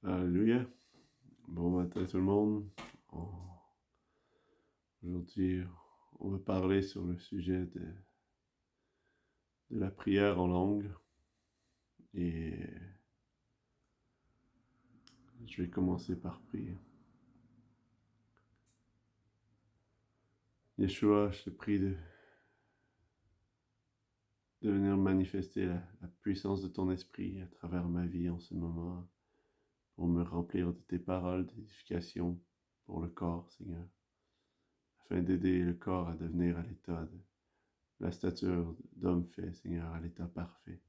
Alléluia. Bon matin tout le monde. Aujourd'hui, on va parler sur le sujet de la prière en langue. Et je vais commencer par prier. Yeshua, je te prie de venir manifester la puissance de ton esprit à travers ma vie en ce moment, pour me remplir de tes paroles d'édification pour le corps, Seigneur, afin d'aider le corps à devenir à l'état de la stature d'homme fait, Seigneur, à l'état parfait.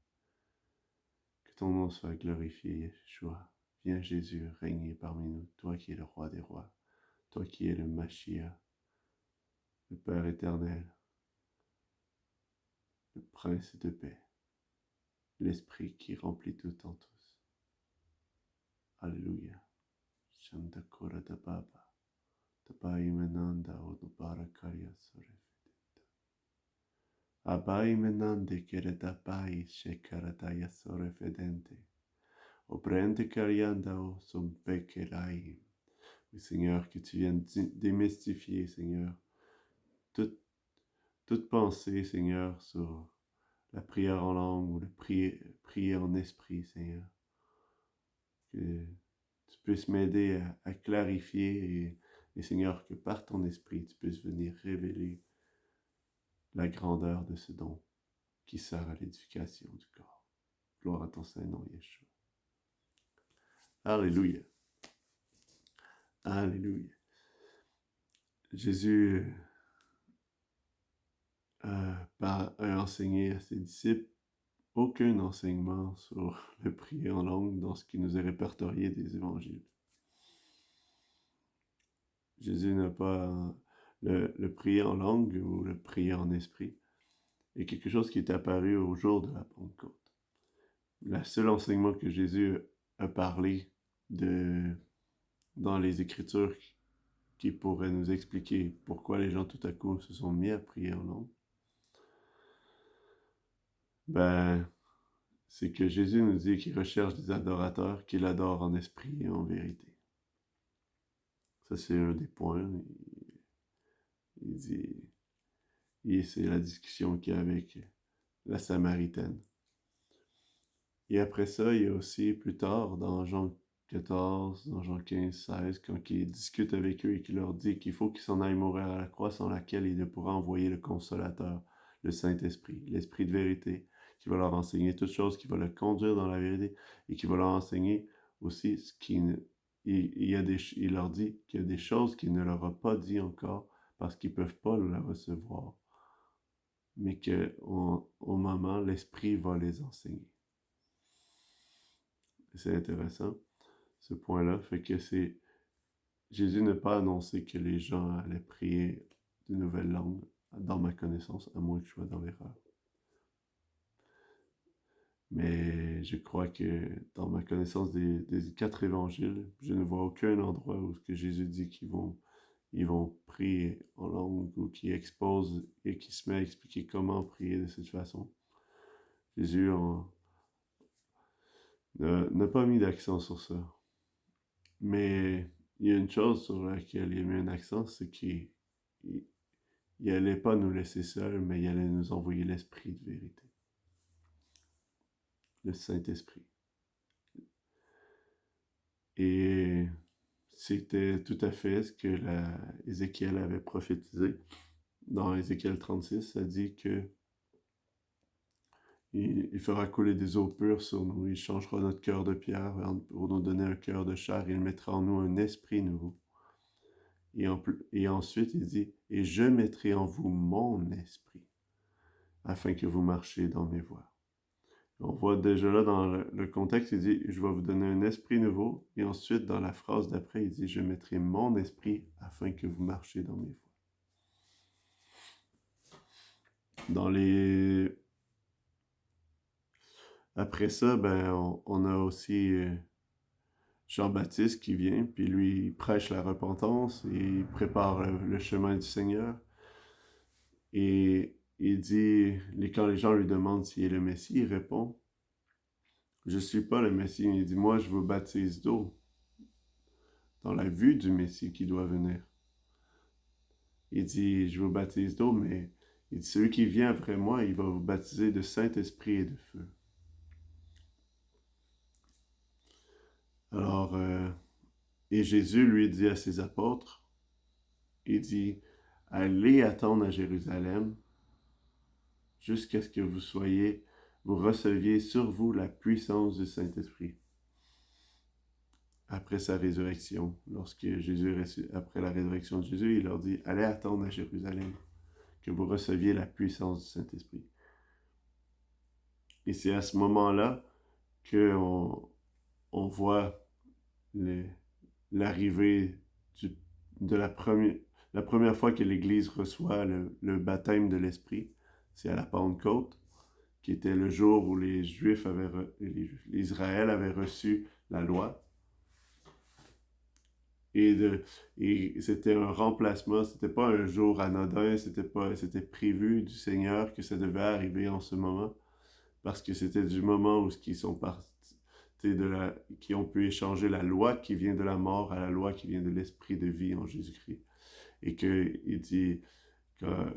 Que ton nom soit glorifié, Yeshua. Viens Jésus régner parmi nous, toi qui es le roi des rois, toi qui es le Mashiach, le Père éternel, le Prince de paix, l'Esprit qui remplit tout en tous. Alléluia. Shantakura da Baba, Tabai Menanda Odubara Karya Sorefedeta. Abai Menande Keretabai Shekarataya Sorefedente. Obrente Karyanda O Sompekerai. Oui, Seigneur, que tu viennes démystifier, Seigneur, toute pensée, Seigneur, sur la prière en langue ou le prier en esprit, Seigneur. Que tu puisses m'aider à clarifier et, Seigneur, que par ton esprit, tu puisses venir révéler la grandeur de ce don qui sert à l'édification du corps. Gloire à ton Saint-Nom, Yeshua. Alléluia. Alléluia. Jésus a enseigné à ses disciples aucun enseignement sur le prier en langue dans ce qui nous est répertorié des évangiles. Jésus n'a pas le prier en langue ou le prier en esprit est quelque chose qui est apparu au jour de la Pentecôte. Le seul enseignement que Jésus a parlé dans les Écritures qui pourrait nous expliquer pourquoi les gens tout à coup se sont mis à prier en langue, c'est que Jésus nous dit qu'il recherche des adorateurs, qu'il adore en esprit et en vérité. Ça, c'est un des points. Il dit, et c'est la discussion qu'il y a avec la Samaritaine. Et après ça, il y a aussi plus tard, dans Jean 14, dans Jean 15, 16, quand il discute avec eux et qu'il leur dit qu'il faut qu'ils s'en aillent mourir à la croix, sans laquelle il ne pourra envoyer le Consolateur, le Saint-Esprit, l'Esprit de vérité, qui va leur enseigner toutes choses, qui va les conduire dans la vérité et qui va leur enseigner aussi ce qui... Il leur dit qu'il y a des choses qu'il ne leur a pas dit encore parce qu'ils ne peuvent pas le recevoir, mais qu'au moment, l'Esprit va les enseigner. C'est intéressant, ce point-là, fait que Jésus n'a pas annoncé que les gens allaient prier de nouvelles langues, dans ma connaissance, à moins que je sois dans l'erreur. Mais je crois que dans ma connaissance des 4 évangiles, je ne vois aucun endroit où que Jésus dit qu'ils vont prier en langue ou qui expose et qui se met à expliquer comment prier de cette façon. Jésus n'a pas mis d'accent sur ça. Mais il y a une chose sur laquelle il a mis un accent, c'est qu'il n'allait pas nous laisser seuls, mais il allait nous envoyer l'Esprit de vérité. Le Saint-Esprit. Et c'était tout à fait ce que Ézéchiel avait prophétisé. Dans Ézéchiel 36, ça dit que il fera couler des eaux pures sur nous, il changera notre cœur de pierre pour nous donner un cœur de chair, il mettra en nous un esprit nouveau. Et ensuite, il dit, et je mettrai en vous mon esprit, afin que vous marchiez dans mes voies. On voit déjà là dans le contexte, il dit, je vais vous donner un esprit nouveau. Et ensuite, dans la phrase d'après, il dit, je mettrai mon esprit afin que vous marchiez dans mes voies. Après ça, on a aussi Jean-Baptiste qui vient, puis lui, il prêche la repentance et il prépare le chemin du Seigneur. Et il dit, quand les gens lui demandent s'il est le Messie, il répond, je ne suis pas le Messie. Il dit, moi, je vous baptise d'eau. dans la vue du Messie qui doit venir. Il dit, je vous baptise d'eau, mais il dit, celui qui vient après moi, il va vous baptiser de Saint-Esprit et de feu. Alors, et Jésus lui dit à ses apôtres, il dit, allez attendre à Jérusalem jusqu'à ce que vous receviez sur vous la puissance du Saint-Esprit. Après sa résurrection, après la résurrection de Jésus, il leur dit, allez attendre à Jérusalem, que vous receviez la puissance du Saint-Esprit. Et c'est à ce moment-là qu'on voit l'arrivée de la première fois que l'Église reçoit le baptême de l'Esprit. C'est à la Pentecôte, qui était le jour où l'Israël avait reçu la loi. Et c'était un remplacement, c'était pas un jour anodin, c'était prévu du Seigneur que ça devait arriver en ce moment, parce que c'était du moment où ils sont partis qui ont pu échanger la loi qui vient de la mort à la loi qui vient de l'esprit de vie en Jésus-Christ. Et qu'il dit,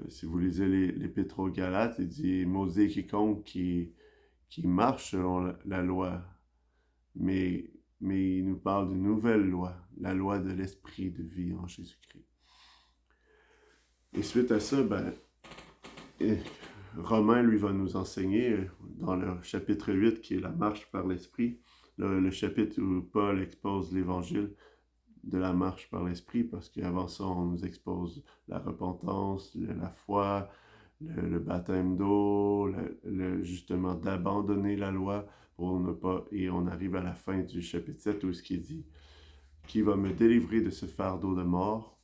si vous lisez l'Épître aux Galates, il dit, maudit quiconque qui marche selon la loi, mais il nous parle d'une nouvelle loi, la loi de l'esprit de vie en Jésus-Christ. Et suite à ça, Romain, lui, va nous enseigner dans le chapitre 8, qui est la marche par l'esprit, le chapitre où Paul expose l'évangile de la marche par l'esprit, parce qu'avant ça, on nous expose la repentance, la foi, le baptême d'eau, justement d'abandonner la loi pour ne pas... Et on arrive à la fin du chapitre 7 où ce qui dit « Qui va me délivrer de ce fardeau de mort?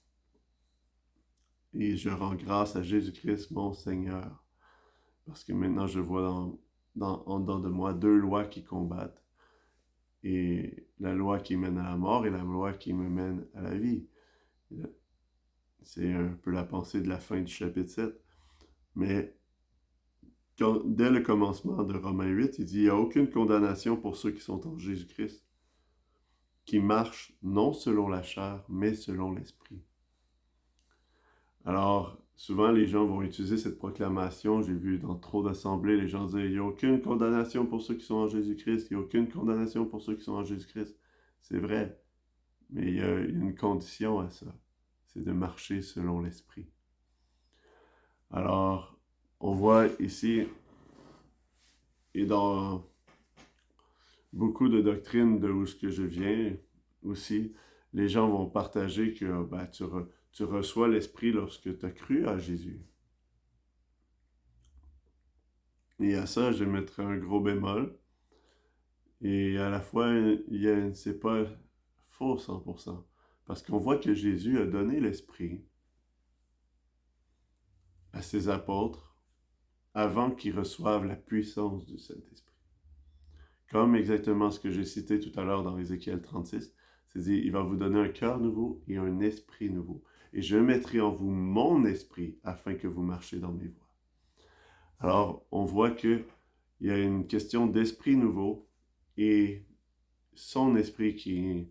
Et je rends grâce à Jésus-Christ, mon Seigneur. » Parce que maintenant, je vois en dedans de moi deux lois qui combattent. Et la loi qui mène à la mort et la loi qui me mène à la vie. C'est un peu la pensée de la fin du chapitre 7. Mais dès le commencement de Romains 8, il dit « Il n'y a aucune condamnation pour ceux qui sont en Jésus-Christ, qui marchent non selon la chair, mais selon l'esprit. » Alors, souvent, les gens vont utiliser cette proclamation. J'ai vu dans trop d'assemblées, les gens dire « Il n'y a aucune condamnation pour ceux qui sont en Jésus-Christ. Il n'y a aucune condamnation pour ceux qui sont en Jésus-Christ. » C'est vrai, mais il y a une condition à ça. C'est de marcher selon l'esprit. Alors, on voit ici, et dans beaucoup de doctrines de où ce que je viens aussi, les gens vont partager que tu reçois l'Esprit lorsque tu as cru à Jésus. Et à ça, je mettrai un gros bémol. Et à la fois, c'est pas faux 100%. Parce qu'on voit que Jésus a donné l'Esprit à ses apôtres avant qu'ils reçoivent la puissance du Saint-Esprit. Comme exactement ce que j'ai cité tout à l'heure dans Ézéchiel 36, c'est-à-dire, il va vous donner un cœur nouveau et un esprit nouveau. Et je mettrai en vous mon esprit afin que vous marchiez dans mes voies. Alors, on voit qu'il y a une question d'esprit nouveau et son esprit qui...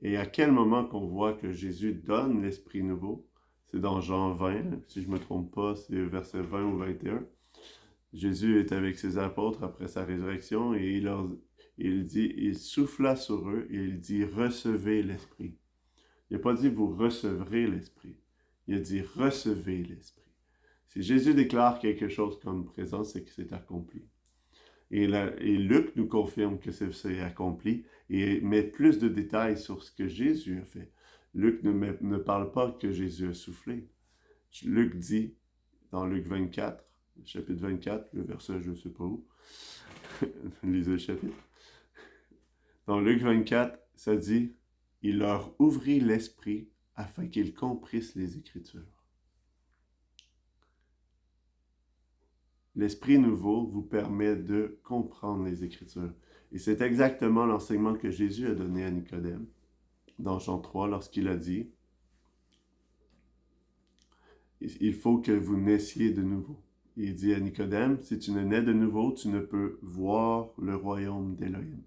Et à quel moment qu'on voit que Jésus donne l'esprit nouveau? C'est dans Jean 20, si je ne me trompe pas, c'est verset 20 ou 21. Jésus est avec ses apôtres après sa résurrection et il dit, il souffla sur eux et il dit, recevez l'Esprit. Il n'a pas dit, vous recevrez l'Esprit. Il a dit, recevez l'Esprit. Si Jésus déclare quelque chose comme présent, c'est que c'est accompli. Et Luc nous confirme que c'est accompli et met plus de détails sur ce que Jésus a fait. Luc ne parle pas que Jésus a soufflé. Luc dit, dans Luc 24, chapitre 24, le verset je ne sais pas où, lisez le chapitre. Dans Luc 24, ça dit, il leur ouvrit l'esprit afin qu'ils comprissent les Écritures. L'Esprit nouveau vous permet de comprendre les Écritures. Et c'est exactement l'enseignement que Jésus a donné à Nicodème dans Jean 3 lorsqu'il a dit, il faut que vous naissiez de nouveau. Il dit à Nicodème, si tu ne nais de nouveau, tu ne peux voir le royaume d'Élohim.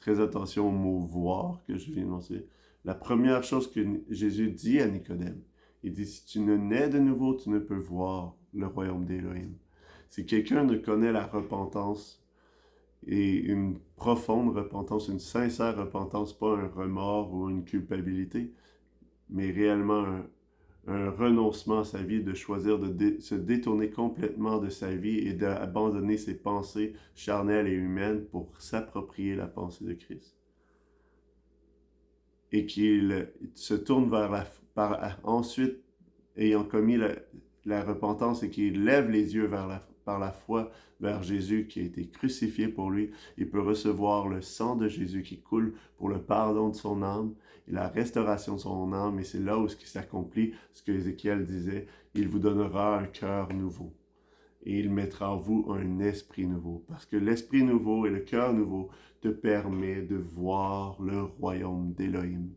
très attention au mot voir que je viens d'énoncer. La première chose que Jésus dit à Nicodème, il dit, si tu ne nais de nouveau, tu ne peux voir le royaume d'Élohim. Si quelqu'un ne connaît la repentance et une profonde repentance, une sincère repentance, pas un remords ou une culpabilité, mais réellement un renoncement à sa vie, de choisir de se détourner complètement de sa vie et d'abandonner ses pensées charnelles et humaines pour s'approprier la pensée de Christ. Et qu'il se tourne vers ensuite, ayant commis la repentance, et qu'il lève les yeux par la foi vers Jésus qui a été crucifié pour lui, il peut recevoir le sang de Jésus qui coule pour le pardon de son âme et la restauration de son âme. Et c'est là où ce qui s'accomplit, ce que Ézéchiel disait, il vous donnera un cœur nouveau. Et il mettra en vous un esprit nouveau. Parce que l'esprit nouveau et le cœur nouveau te permet de voir le royaume d'Élohim.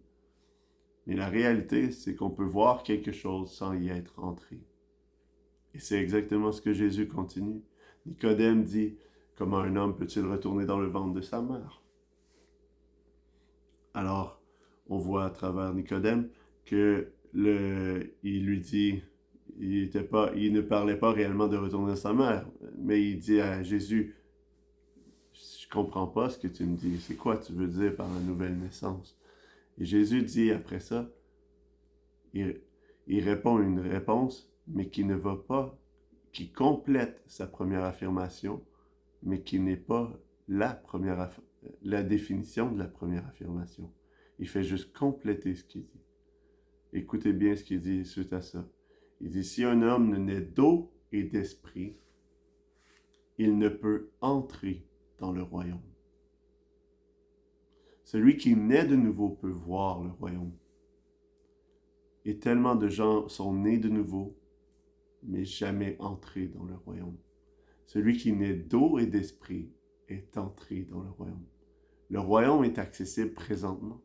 Mais la réalité, c'est qu'on peut voir quelque chose sans y être entré. Et c'est exactement ce que Jésus continue. Nicodème dit, comment un homme peut-il retourner dans le ventre de sa mère? Alors, on voit à travers Nicodème que il lui dit, il ne parlait pas réellement de retourner dans sa mère, mais il dit à Jésus, je comprends pas ce que tu me dis, c'est quoi tu veux dire par la nouvelle naissance? Et Jésus dit après ça, il répond une réponse, mais qui ne va pas, qui complète sa première affirmation, mais qui n'est pas la définition de la première affirmation. Il fait juste compléter ce qu'il dit. Écoutez bien ce qu'il dit suite à ça. Il dit, si un homme ne naît d'eau et d'esprit, il ne peut entrer dans le royaume. Celui qui naît de nouveau peut voir le royaume. Et tellement de gens sont nés de nouveau, mais jamais entrés dans le royaume. Celui qui naît d'eau et d'esprit est entré dans le royaume. Le royaume est accessible présentement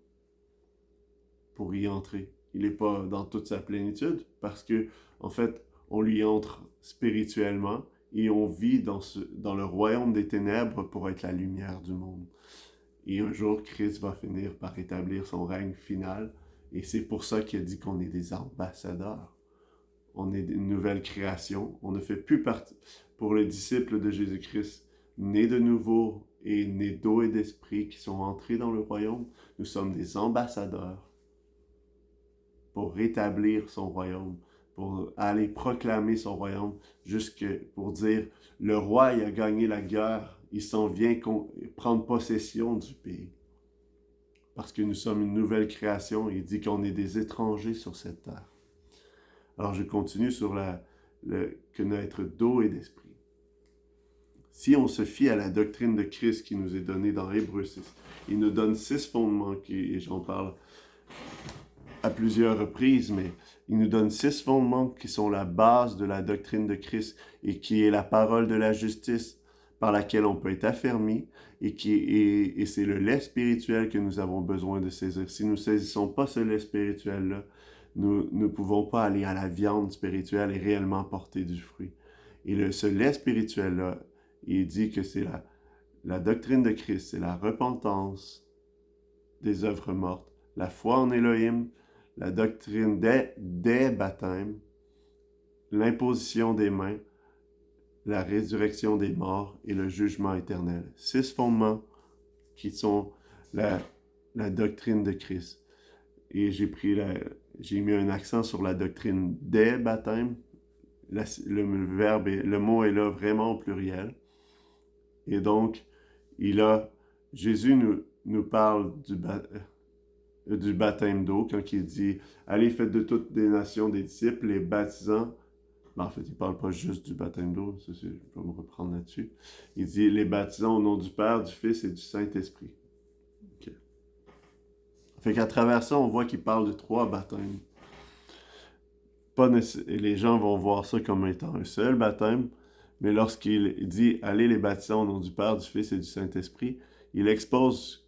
pour y entrer. Il n'est pas dans toute sa plénitude parce que, en fait, on lui entre spirituellement et on vit dans le royaume des ténèbres pour être la lumière du monde. Et un jour, Christ va finir par établir son règne final. Et c'est pour ça qu'il a dit qu'on est des ambassadeurs. On est une nouvelle création. On ne fait plus partie, pour les disciples de Jésus-Christ, nés de nouveau et nés d'eau et d'esprit qui sont entrés dans le royaume, nous sommes des ambassadeurs pour rétablir son royaume, pour aller proclamer son royaume, pour dire, le roi il a gagné la guerre, il s'en vient prendre possession du pays. Parce que nous sommes une nouvelle création, il dit qu'on est des étrangers sur cette terre. Alors je continue sur que naître d'eau et d'esprit. Si on se fie à la doctrine de Christ qui nous est donnée dans Hébreux 6, il nous donne 6 fondements, et j'en parle à plusieurs reprises, mais il nous donne 6 fondements qui sont la base de la doctrine de Christ et qui est la parole de la justice par laquelle on peut être affermi et c'est le lait spirituel que nous avons besoin de saisir. Si nous ne saisissons pas ce lait spirituel-là, nous ne pouvons pas aller à la viande spirituelle et réellement porter du fruit. Et ce lait spirituel-là, il dit que c'est la doctrine de Christ, c'est la repentance des œuvres mortes, la foi en Élohim, la doctrine des baptêmes, l'imposition des mains, la résurrection des morts et le jugement éternel. 6 fondements qui sont la doctrine de Christ. Et j'ai mis un accent sur la doctrine des baptêmes. Le mot est là vraiment au pluriel. Et donc, Jésus nous parle du baptême d'eau quand il dit « Allez, faites de toutes les nations des disciples, les baptisant. » En fait, il ne parle pas juste du baptême d'eau, je vais me reprendre là-dessus. Il dit « Les baptisant au nom du Père, du Fils et du Saint-Esprit. » Okay. Fait qu'à travers ça, on voit qu'il parle de 3 baptêmes. Et les gens vont voir ça comme étant un seul baptême, mais lorsqu'il dit « Allez les baptisant au nom du Père, du Fils et du Saint-Esprit », il expose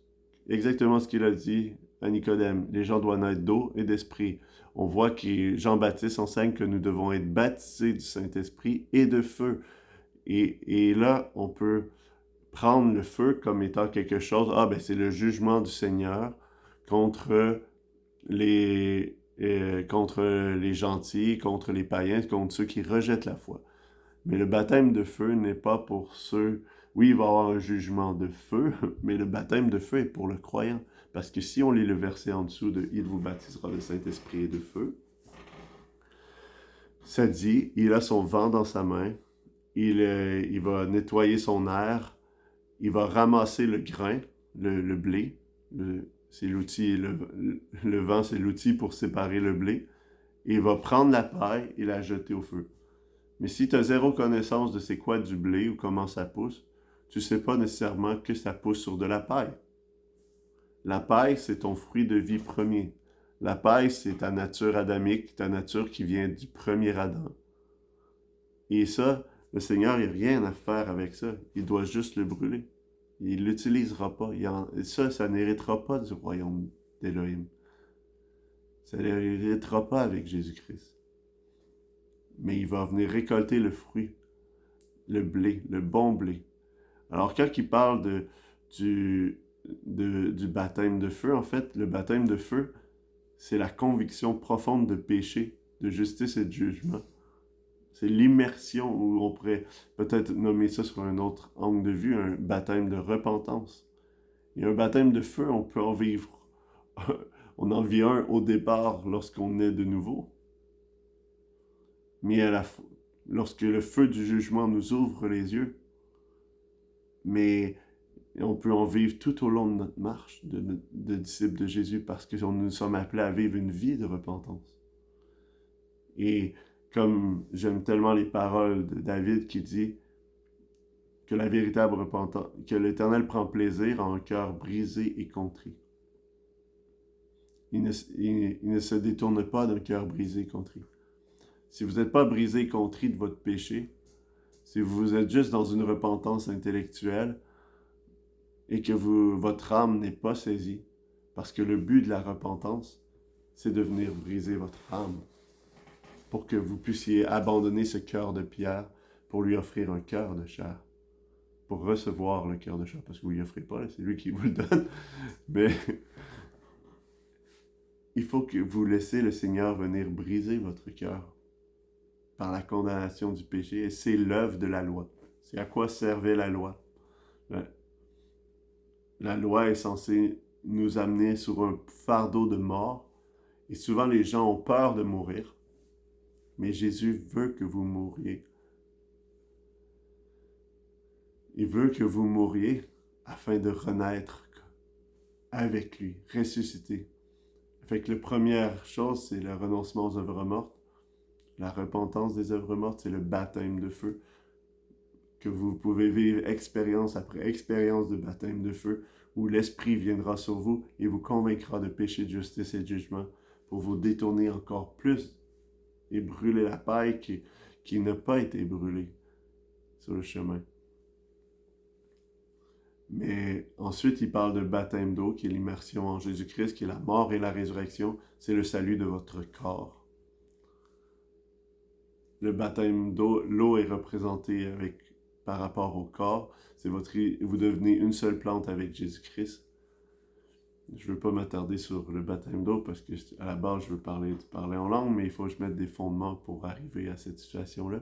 exactement ce qu'il a dit à Nicodème. Les gens doivent naître d'eau et d'esprit. On voit que Jean-Baptiste enseigne que nous devons être baptisés du Saint-Esprit et de feu. Et là, on peut prendre le feu comme étant quelque chose, ah ben c'est le jugement du Seigneur contre contre les gentils, contre les païens, contre ceux qui rejettent la foi. Mais le baptême de feu n'est pas pour ceux... Oui, il va y avoir un jugement de feu, mais le baptême de feu est pour le croyant. Parce que si on lit le verset en dessous de « Il vous baptisera de Saint-Esprit et de feu », ça dit, il a son vent dans sa main, il va nettoyer son air, il va ramasser le grain, le blé, c'est l'outil, le vent c'est l'outil pour séparer le blé, et il va prendre la paille et la jeter au feu. Mais si tu as zéro connaissance de c'est quoi du blé ou comment ça pousse, tu ne sais pas nécessairement que ça pousse sur de la paille. La paille, c'est ton fruit de vie premier. La paille, c'est ta nature adamique, ta nature qui vient du premier Adam. Et ça, le Seigneur, il n'a rien à faire avec ça. Il doit juste le brûler. Il ne l'utilisera pas. Ça n'héritera pas du royaume d'Élohim. Ça n'héritera pas avec Jésus-Christ. Mais il va venir récolter le fruit, le blé, le bon blé. Alors, quand il parle du baptême de feu, en fait, le baptême de feu, c'est la conviction profonde de péché, de justice et de jugement. C'est l'immersion, où on pourrait peut-être nommer ça sur un autre angle de vue, un baptême de repentance. Et un baptême de feu, on peut en vivre. On en vit un au départ lorsqu'on est de nouveau. Mais lorsque le feu du jugement nous ouvre les yeux, mais on peut en vivre tout au long de notre marche de disciples de Jésus parce que nous sommes appelés à vivre une vie de repentance. Et comme j'aime tellement les paroles de David qui dit que la véritable repentance, que l'Éternel prend plaisir en un cœur brisé et contrit. Il ne se détourne pas d'un cœur brisé et contrit. Si vous n'êtes pas brisé et contrit de votre péché, si vous êtes juste dans une repentance intellectuelle et que votre âme n'est pas saisie, parce que le but de la repentance, c'est de venir briser votre âme pour que vous puissiez abandonner ce cœur de pierre pour lui offrir un cœur de chair, pour recevoir le cœur de chair, parce que vous ne lui offrez pas, c'est lui qui vous le donne, mais il faut que vous laissez le Seigneur venir briser votre cœur par la condamnation du péché, et c'est l'œuvre de la loi. C'est à quoi servait la loi. La loi est censée nous amener sur un fardeau de mort, et souvent les gens ont peur de mourir, mais Jésus veut que vous mouriez. Il veut que vous mouriez afin de renaître avec lui, ressusciter. Fait que la première chose, c'est le renoncement aux œuvres mortes. La repentance des œuvres mortes, c'est le baptême de feu. Que vous pouvez vivre expérience après expérience de baptême de feu, où l'Esprit viendra sur vous et vous convaincra de péché, de justice et de jugement pour vous détourner encore plus et brûler la paille qui n'a pas été brûlée sur le chemin. Mais ensuite, il parle de baptême d'eau, qui est l'immersion en Jésus-Christ, qui est la mort et la résurrection. C'est le salut de votre corps. Le baptême d'eau, l'eau est représentée par rapport au corps. Vous devenez une seule plante avec Jésus-Christ. Je ne veux pas m'attarder sur le baptême d'eau parce que à la base, je veux parler en langue, mais il faut que je mette des fondements pour arriver à cette situation-là.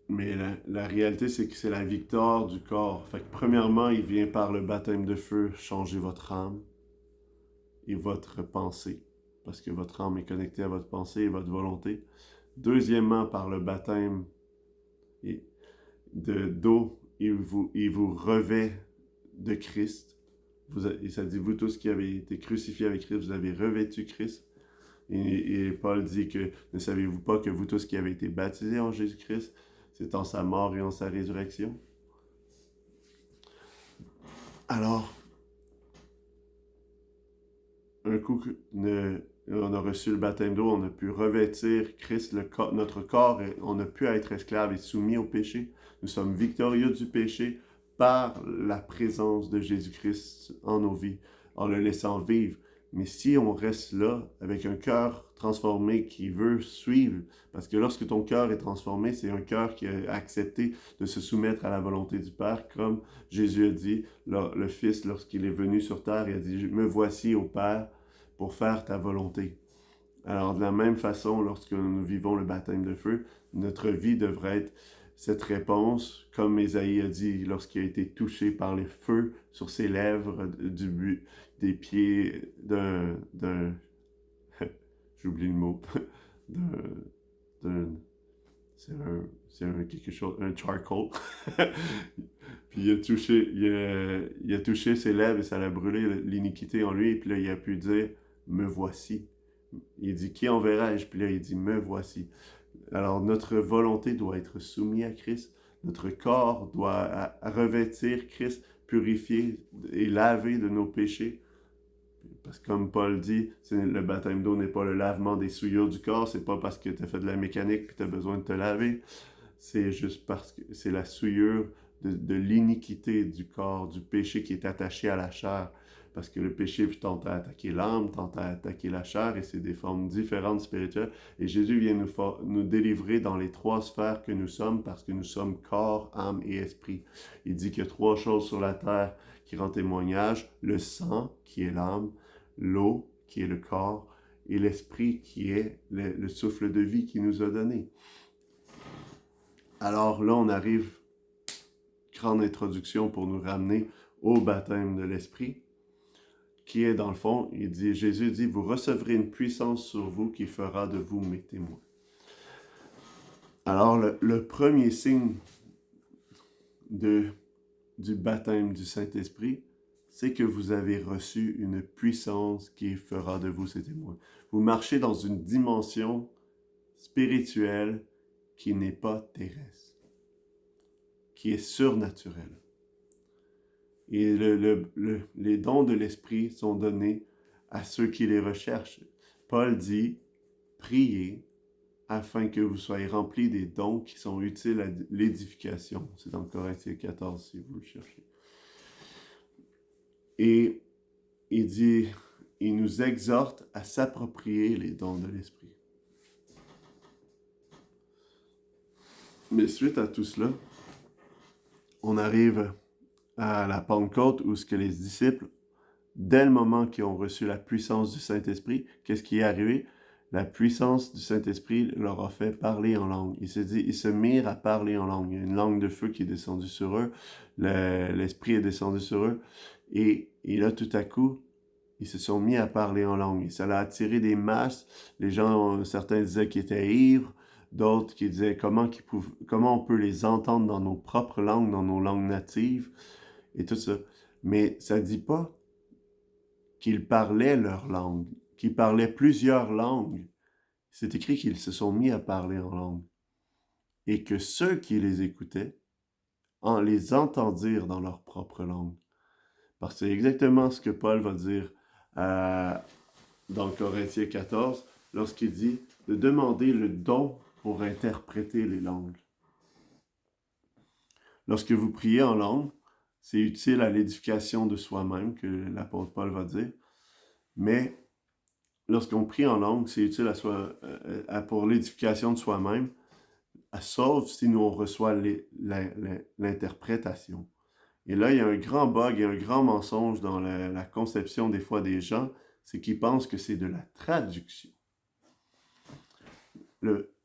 Mais la réalité, c'est que c'est la victoire du corps. Fait que premièrement, il vient par le baptême de feu changer votre âme et votre pensée, parce que votre âme est connectée à votre pensée et votre volonté. Deuxièmement, par le baptême d'eau, il vous revêt de Christ. Et ça dit, vous tous qui avez été crucifiés avec Christ, vous avez revêtu Christ. Et Paul dit que ne savez-vous pas que vous tous qui avez été baptisés en Jésus-Christ, c'est en sa mort et en sa résurrection. Alors, un coup on a reçu le baptême d'eau, on a pu revêtir Christ, notre corps, et on a pu être esclave et soumis au péché. Nous sommes victorieux du péché par la présence de Jésus-Christ en nos vies, en le laissant vivre. Mais si on reste là avec un cœur transformé, qui veut suivre. Parce que lorsque ton cœur est transformé, c'est un cœur qui a accepté de se soumettre à la volonté du Père, comme Jésus a dit, le Fils, lorsqu'il est venu sur terre, il a dit, me voici au Père pour faire ta volonté. Alors, de la même façon, lorsque nous vivons le baptême de feu, notre vie devrait être cette réponse, comme Ésaïe a dit lorsqu'il a été touché par les feux sur ses lèvres des pieds j'oublie le mot, d'un, c'est quelque chose, un charcoal. Puis il a touché ses lèvres et ça l'a brûlé l'iniquité en lui. Et puis là, il a pu dire, me voici. Il dit, qui enverrai-je? Puis là, il dit, me voici. Alors, notre volonté doit être soumise à Christ. Notre corps doit revêtir Christ, purifié et lavé de nos péchés. Parce que comme Paul dit, le baptême d'eau n'est pas le lavement des souillures du corps, c'est pas parce que tu as fait de la mécanique et tu as besoin de te laver, c'est juste parce que c'est la souillure de l'iniquité du corps, du péché qui est attaché à la chair. Parce que le péché tente à attaquer l'âme, tente à attaquer la chair, et c'est des formes différentes spirituelles. Et Jésus vient nous délivrer dans les trois sphères que nous sommes, parce que nous sommes corps, âme et esprit. Il dit qu'il y a trois choses sur la terre qui rendent témoignage: le sang, qui est l'âme, l'eau, qui est le corps, et l'esprit, qui est le souffle de vie qu'il nous a donné. Alors là, on arrive, grande introduction pour nous ramener au baptême de l'esprit, qui est dans le fond, Jésus dit, vous recevrez une puissance sur vous qui fera de vous mes témoins. Alors le premier signe du baptême du Saint-Esprit, c'est que vous avez reçu une puissance qui fera de vous ses témoins. Vous marchez dans une dimension spirituelle qui n'est pas terrestre, qui est surnaturelle. Et les dons de l'Esprit sont donnés à ceux qui les recherchent. Paul dit, priez afin que vous soyez remplis des dons qui sont utiles à l'édification. C'est dans Corinthiens 14 si vous le cherchez. Et il dit, il nous exhorte à s'approprier les dons de l'Esprit. Mais suite à tout cela, on arrive à la Pentecôte où ce que les disciples, dès le moment qu'ils ont reçu la puissance du Saint-Esprit, qu'est-ce qui est arrivé? La puissance du Saint-Esprit leur a fait parler en langue. Ils se mirent à parler en langue. Il y a une langue de feu qui est descendue sur eux. L'Esprit est descendu sur eux. Et là, tout à coup, ils se sont mis à parler en langue. Et ça a attiré des masses. Les gens, certains disaient qu'ils étaient ivres. D'autres qui disaient comment on peut les entendre dans nos propres langues, dans nos langues natives, et tout ça. Mais ça ne dit pas qu'ils parlaient leur langue, qu'ils parlaient plusieurs langues. C'est écrit qu'ils se sont mis à parler en langue. Et que ceux qui les écoutaient les entendirent dans leur propre langue. Parce que c'est exactement ce que Paul va dire dans Corinthiens 14, lorsqu'il dit de demander le don pour interpréter les langues. Lorsque vous priez en langue, c'est utile à l'édification de soi-même, que l'apôtre Paul va dire, mais lorsqu'on prie en langue, c'est utile pour l'édification de soi-même, sauf si nous on reçoit l'interprétation. Et là, il y a un grand bug, il y a un grand mensonge dans la conception des fois des gens, c'est qu'ils pensent que c'est de la traduction.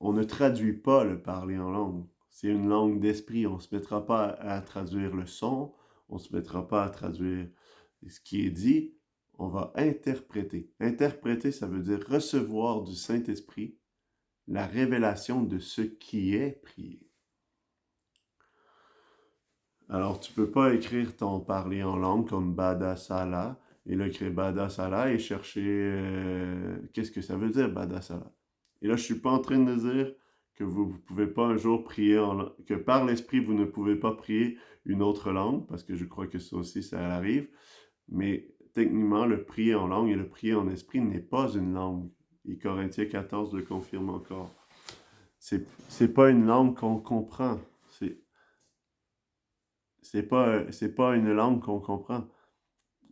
On ne traduit pas le parler en langue. C'est une langue d'esprit. On ne se mettra pas à traduire le son, on ne se mettra pas à traduire ce qui est dit, on va interpréter. Interpréter, ça veut dire recevoir du Saint-Esprit la révélation de ce qui est prié. Alors, tu ne peux pas écrire ton parler en langue comme Bada Sala, et là, écrire Bada Sala et chercher qu'est-ce que ça veut dire Bada Sala. Et là, je ne suis pas en train de dire que vous ne pouvez pas un jour prier que par l'Esprit, vous ne pouvez pas prier une autre langue, parce que je crois que ça aussi, ça arrive. Mais techniquement, le prier en langue et le prier en esprit n'est pas une langue. Et Corinthiens 14 le confirme encore. C'est pas une langue qu'on comprend. C'est pas une langue qu'on comprend.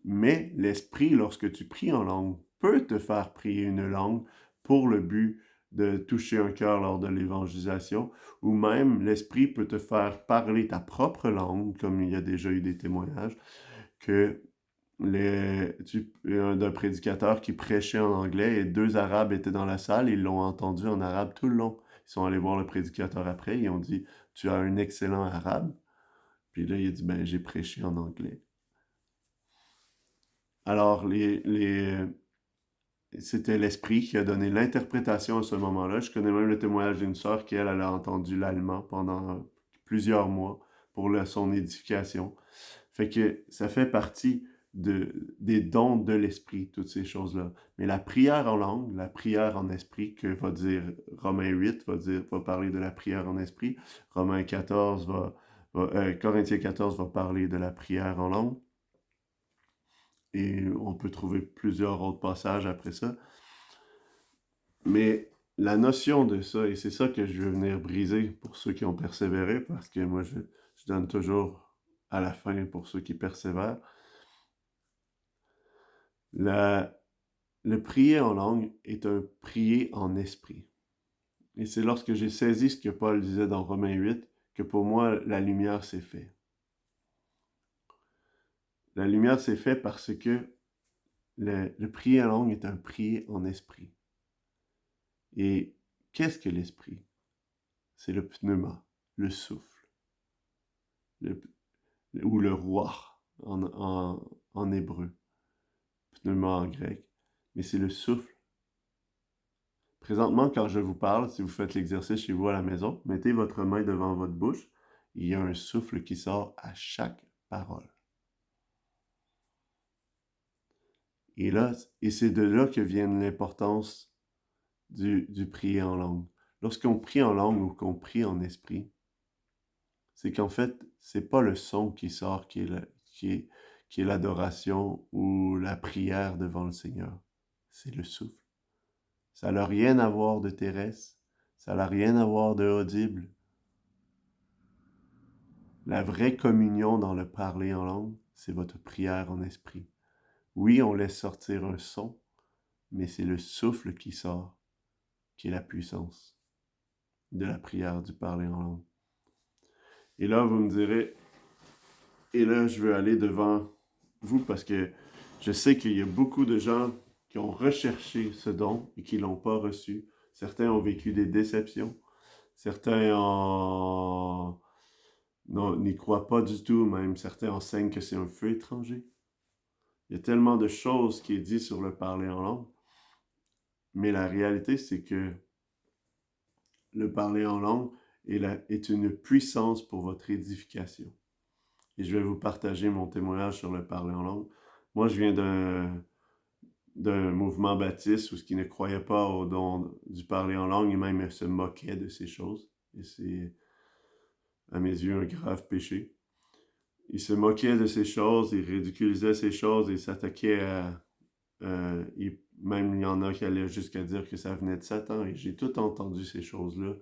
Mais l'esprit, lorsque tu pries en langue, peut te faire prier une langue, pour le but de toucher un cœur lors de l'évangélisation, ou même l'Esprit peut te faire parler ta propre langue, comme il y a déjà eu des témoignages, que d'un prédicateur qui prêchait en anglais et 2 Arabes étaient dans la salle, ils l'ont entendu en arabe tout le long. Ils sont allés voir le prédicateur après, ils ont dit « Tu as un excellent arabe ». Puis là, il a dit « Ben, j'ai prêché en anglais ». Alors, c'était l'Esprit qui a donné l'interprétation à ce moment-là. Je connais même le témoignage d'une sœur qui, elle a entendu l'allemand pendant plusieurs mois pour son édification. Fait que ça fait partie des dons de l'Esprit, toutes ces choses-là. Mais la prière en langue, la prière en esprit, que va dire Romains 8, va parler de la prière en esprit. Romains 14 Corinthiens 14 va parler de la prière en langue. Et on peut trouver plusieurs autres passages après ça. Mais la notion de ça, et c'est ça que je veux venir briser pour ceux qui ont persévéré, parce que moi, je donne toujours à la fin pour ceux qui persévèrent. Le prier en langue est un prier en esprit. Et c'est lorsque j'ai saisi ce que Paul disait dans Romains 8 que pour moi, la lumière s'est faite. La lumière s'est faite parce que le prier en langue est un prier en esprit. Et qu'est-ce que l'esprit? C'est le pneuma, le souffle, ou le roi en hébreu, pneuma en grec. Mais c'est le souffle. Présentement, quand je vous parle, si vous faites l'exercice chez vous à la maison, mettez votre main devant votre bouche. Il y a un souffle qui sort à chaque parole. Et c'est de là que vient l'importance du prier en langue. Lorsqu'on prie en langue ou qu'on prie en esprit, c'est qu'en fait, c'est pas le son qui sort qui est l'adoration ou la prière devant le Seigneur. C'est le souffle. Ça n'a rien à voir de terrestre, ça n'a rien à voir de audible. La vraie communion dans le parler en langue, c'est votre prière en esprit. Oui, on laisse sortir un son, mais c'est le souffle qui sort, qui est la puissance de la prière, du parler en langue. Et là, vous me direz, et là, je veux aller devant vous parce que je sais qu'il y a beaucoup de gens qui ont recherché ce don et qui ne l'ont pas reçu. Certains ont vécu des déceptions. Certains n'y croient pas du tout, même certains enseignent que c'est un feu étranger. Il y a tellement de choses qui est dit sur le parler en langue. Mais la réalité, c'est que le parler en langue est une puissance pour votre édification. Et je vais vous partager mon témoignage sur le parler en langue. Moi, je viens d'un mouvement baptiste où ce qui ne croyait pas au don du parler en langue et même se moquait de ces choses. Et c'est, à mes yeux, un grave péché. Il se moquait de ces choses, il ridiculisait ces choses et s'attaquait à... même il y en a qui allaient jusqu'à dire que ça venait de Satan. Et j'ai tout entendu ces choses-là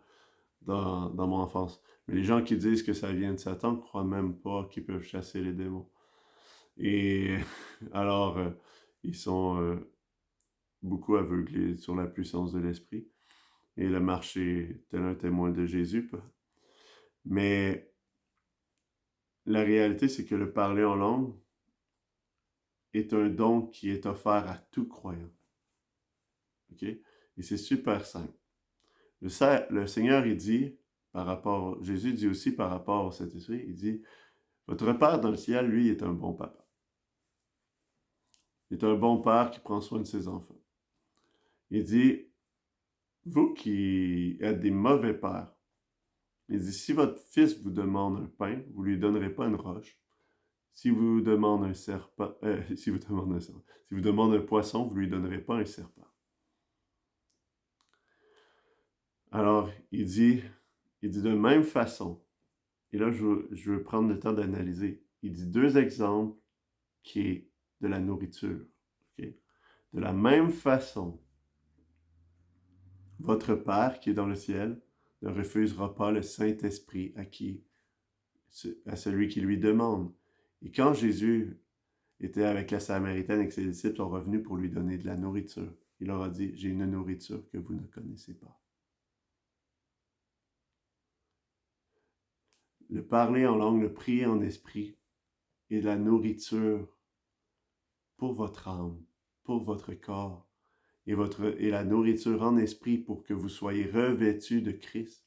dans mon enfance. Mais les gens qui disent que ça vient de Satan ne croient même pas qu'ils peuvent chasser les démons. Et alors, ils sont beaucoup aveuglés sur la puissance de l'esprit. Et le marché tel un témoin de Jésus. Mais la réalité, c'est que le parler en langue est un don qui est offert à tout croyant. OK? Et c'est super simple. Le Seigneur, il dit, Jésus dit aussi par rapport au Saint-Esprit, il dit, votre Père dans le ciel, lui, est un bon papa. Il est un bon père qui prend soin de ses enfants. Il dit, vous qui êtes des mauvais pères, il dit, si votre fils vous demande un pain, vous ne lui donnerez pas une roche. Si vous demande un serpent, si vous demande un poisson, vous ne lui donnerez pas un serpent. Alors, il dit de même façon, et là, je veux prendre le temps d'analyser. Il dit 2 exemples qui est de la nourriture. Okay? De la même façon, votre Père qui est dans le ciel ne refusera pas le Saint-Esprit à celui qui lui demande. Et quand Jésus était avec la Samaritaine et que ses disciples sont revenus pour lui donner de la nourriture, Il leur a dit, j'ai une nourriture que vous ne connaissez pas. Le parler en langue, le prier en esprit est la nourriture pour votre âme, pour votre corps, et la nourriture en esprit pour que vous soyez revêtus de Christ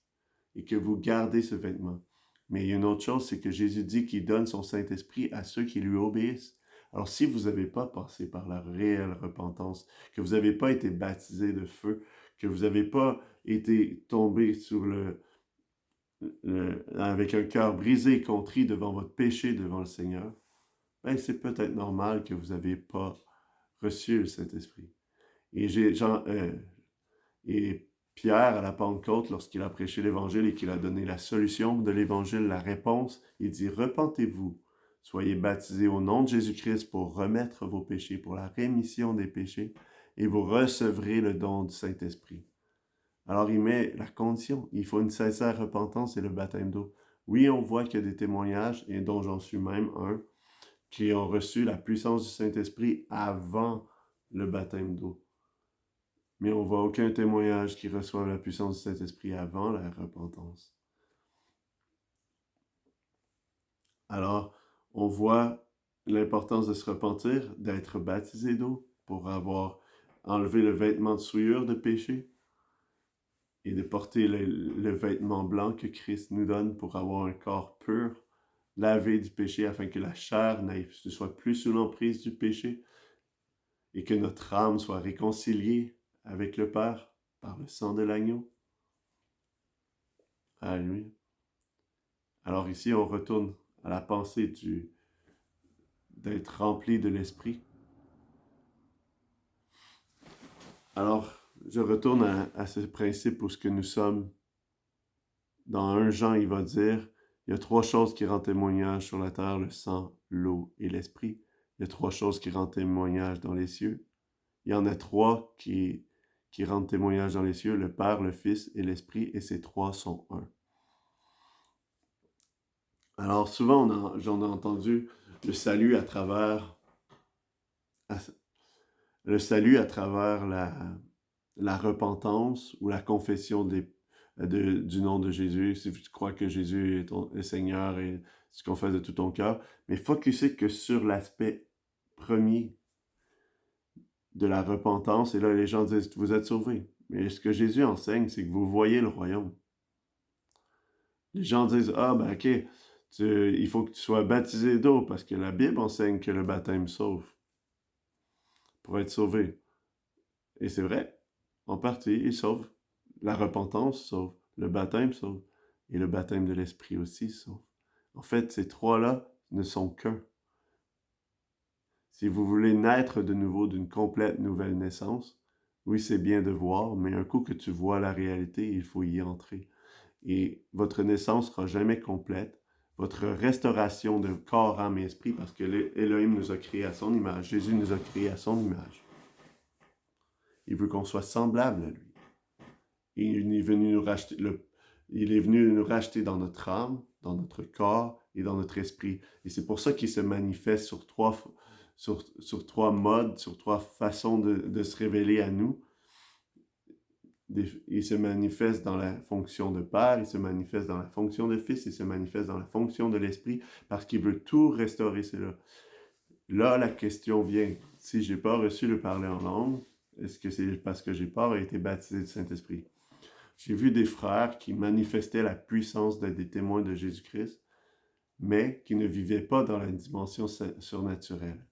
et que vous gardez ce vêtement. Mais il y a une autre chose, c'est que Jésus dit qu'il donne son Saint-Esprit à ceux qui lui obéissent. Alors si vous n'avez pas passé par la réelle repentance, que vous n'avez pas été baptisé de feu, que vous n'avez pas été tombé sur avec un cœur brisé et contrit devant votre péché, devant le Seigneur, ben c'est peut-être normal que vous n'avez pas reçu le Saint-Esprit. Et Pierre, à la Pentecôte, lorsqu'il a prêché l'Évangile et qu'il a donné la solution de l'Évangile, la réponse, il dit « Repentez-vous, soyez baptisés au nom de Jésus-Christ pour remettre vos péchés, pour la rémission des péchés, et vous recevrez le don du Saint-Esprit. » Alors il met la condition, il faut une sincère repentance et le baptême d'eau. Oui, on voit qu'il y a des témoignages, et dont j'en suis même un, qui ont reçu la puissance du Saint-Esprit avant le baptême d'eau. Mais on ne voit aucun témoignage qui reçoive la puissance du Saint-Esprit avant la repentance. Alors, on voit l'importance de se repentir, d'être baptisé d'eau pour avoir enlevé le vêtement de souillure de péché et de porter le vêtement blanc que Christ nous donne pour avoir un corps pur, lavé du péché afin que la chair ne soit plus sous l'emprise du péché et que notre âme soit réconciliée avec le Père par le sang de l'agneau. Alléluia. Alors ici, on retourne à la pensée d'être rempli de l'Esprit. Alors, je retourne à ce principe où ce que nous sommes. Dans 1 Jean, il va dire, il y a 3 choses qui rendent témoignage sur la terre, le sang, l'eau et l'Esprit. Il y a 3 choses qui rendent témoignage dans les cieux. Il y en a 3 qui rendent témoignage dans les cieux, le Père, le Fils et l'Esprit, et ces 3 sont un. Alors souvent, j'en ai entendu le salut à travers la repentance ou la confession du nom de Jésus, si tu crois que Jésus est Seigneur et tu confesses de tout ton cœur, mais focuser que sur l'aspect premier de la repentance, et là les gens disent, vous êtes sauvés. Mais ce que Jésus enseigne, c'est que vous voyez le royaume. Les gens disent, ah ben ok, il faut que tu sois baptisé d'eau, parce que la Bible enseigne que le baptême sauve, pour être sauvé. Et c'est vrai, en partie, il sauve. La repentance sauve, le baptême sauve, et le baptême de l'Esprit aussi sauve. En fait, ces 3-là ne sont qu'un. Si vous voulez naître de nouveau d'une complète nouvelle naissance, oui, c'est bien de voir, mais un coup que tu vois la réalité, il faut y entrer. Et votre naissance sera jamais complète. Votre restauration de corps, âme et esprit, parce que Elohim nous a créés à son image, Jésus nous a créés à son image. Il veut qu'on soit semblable à lui. Et il est venu nous racheter dans notre âme, dans notre corps et dans notre esprit. Et c'est pour ça qu'il se manifeste sur 3 modes, sur 3 façons de se révéler à nous. Il se manifeste dans la fonction de Père, il se manifeste dans la fonction de Fils, il se manifeste dans la fonction de l'Esprit, parce qu'il veut tout restaurer cela. Là, la question vient, si je n'ai pas reçu le parler en langue, est-ce que c'est parce que j'ai pas été baptisé du Saint-Esprit? J'ai vu des frères qui manifestaient la puissance d'être des témoins de Jésus-Christ, mais qui ne vivaient pas dans la dimension surnaturelle.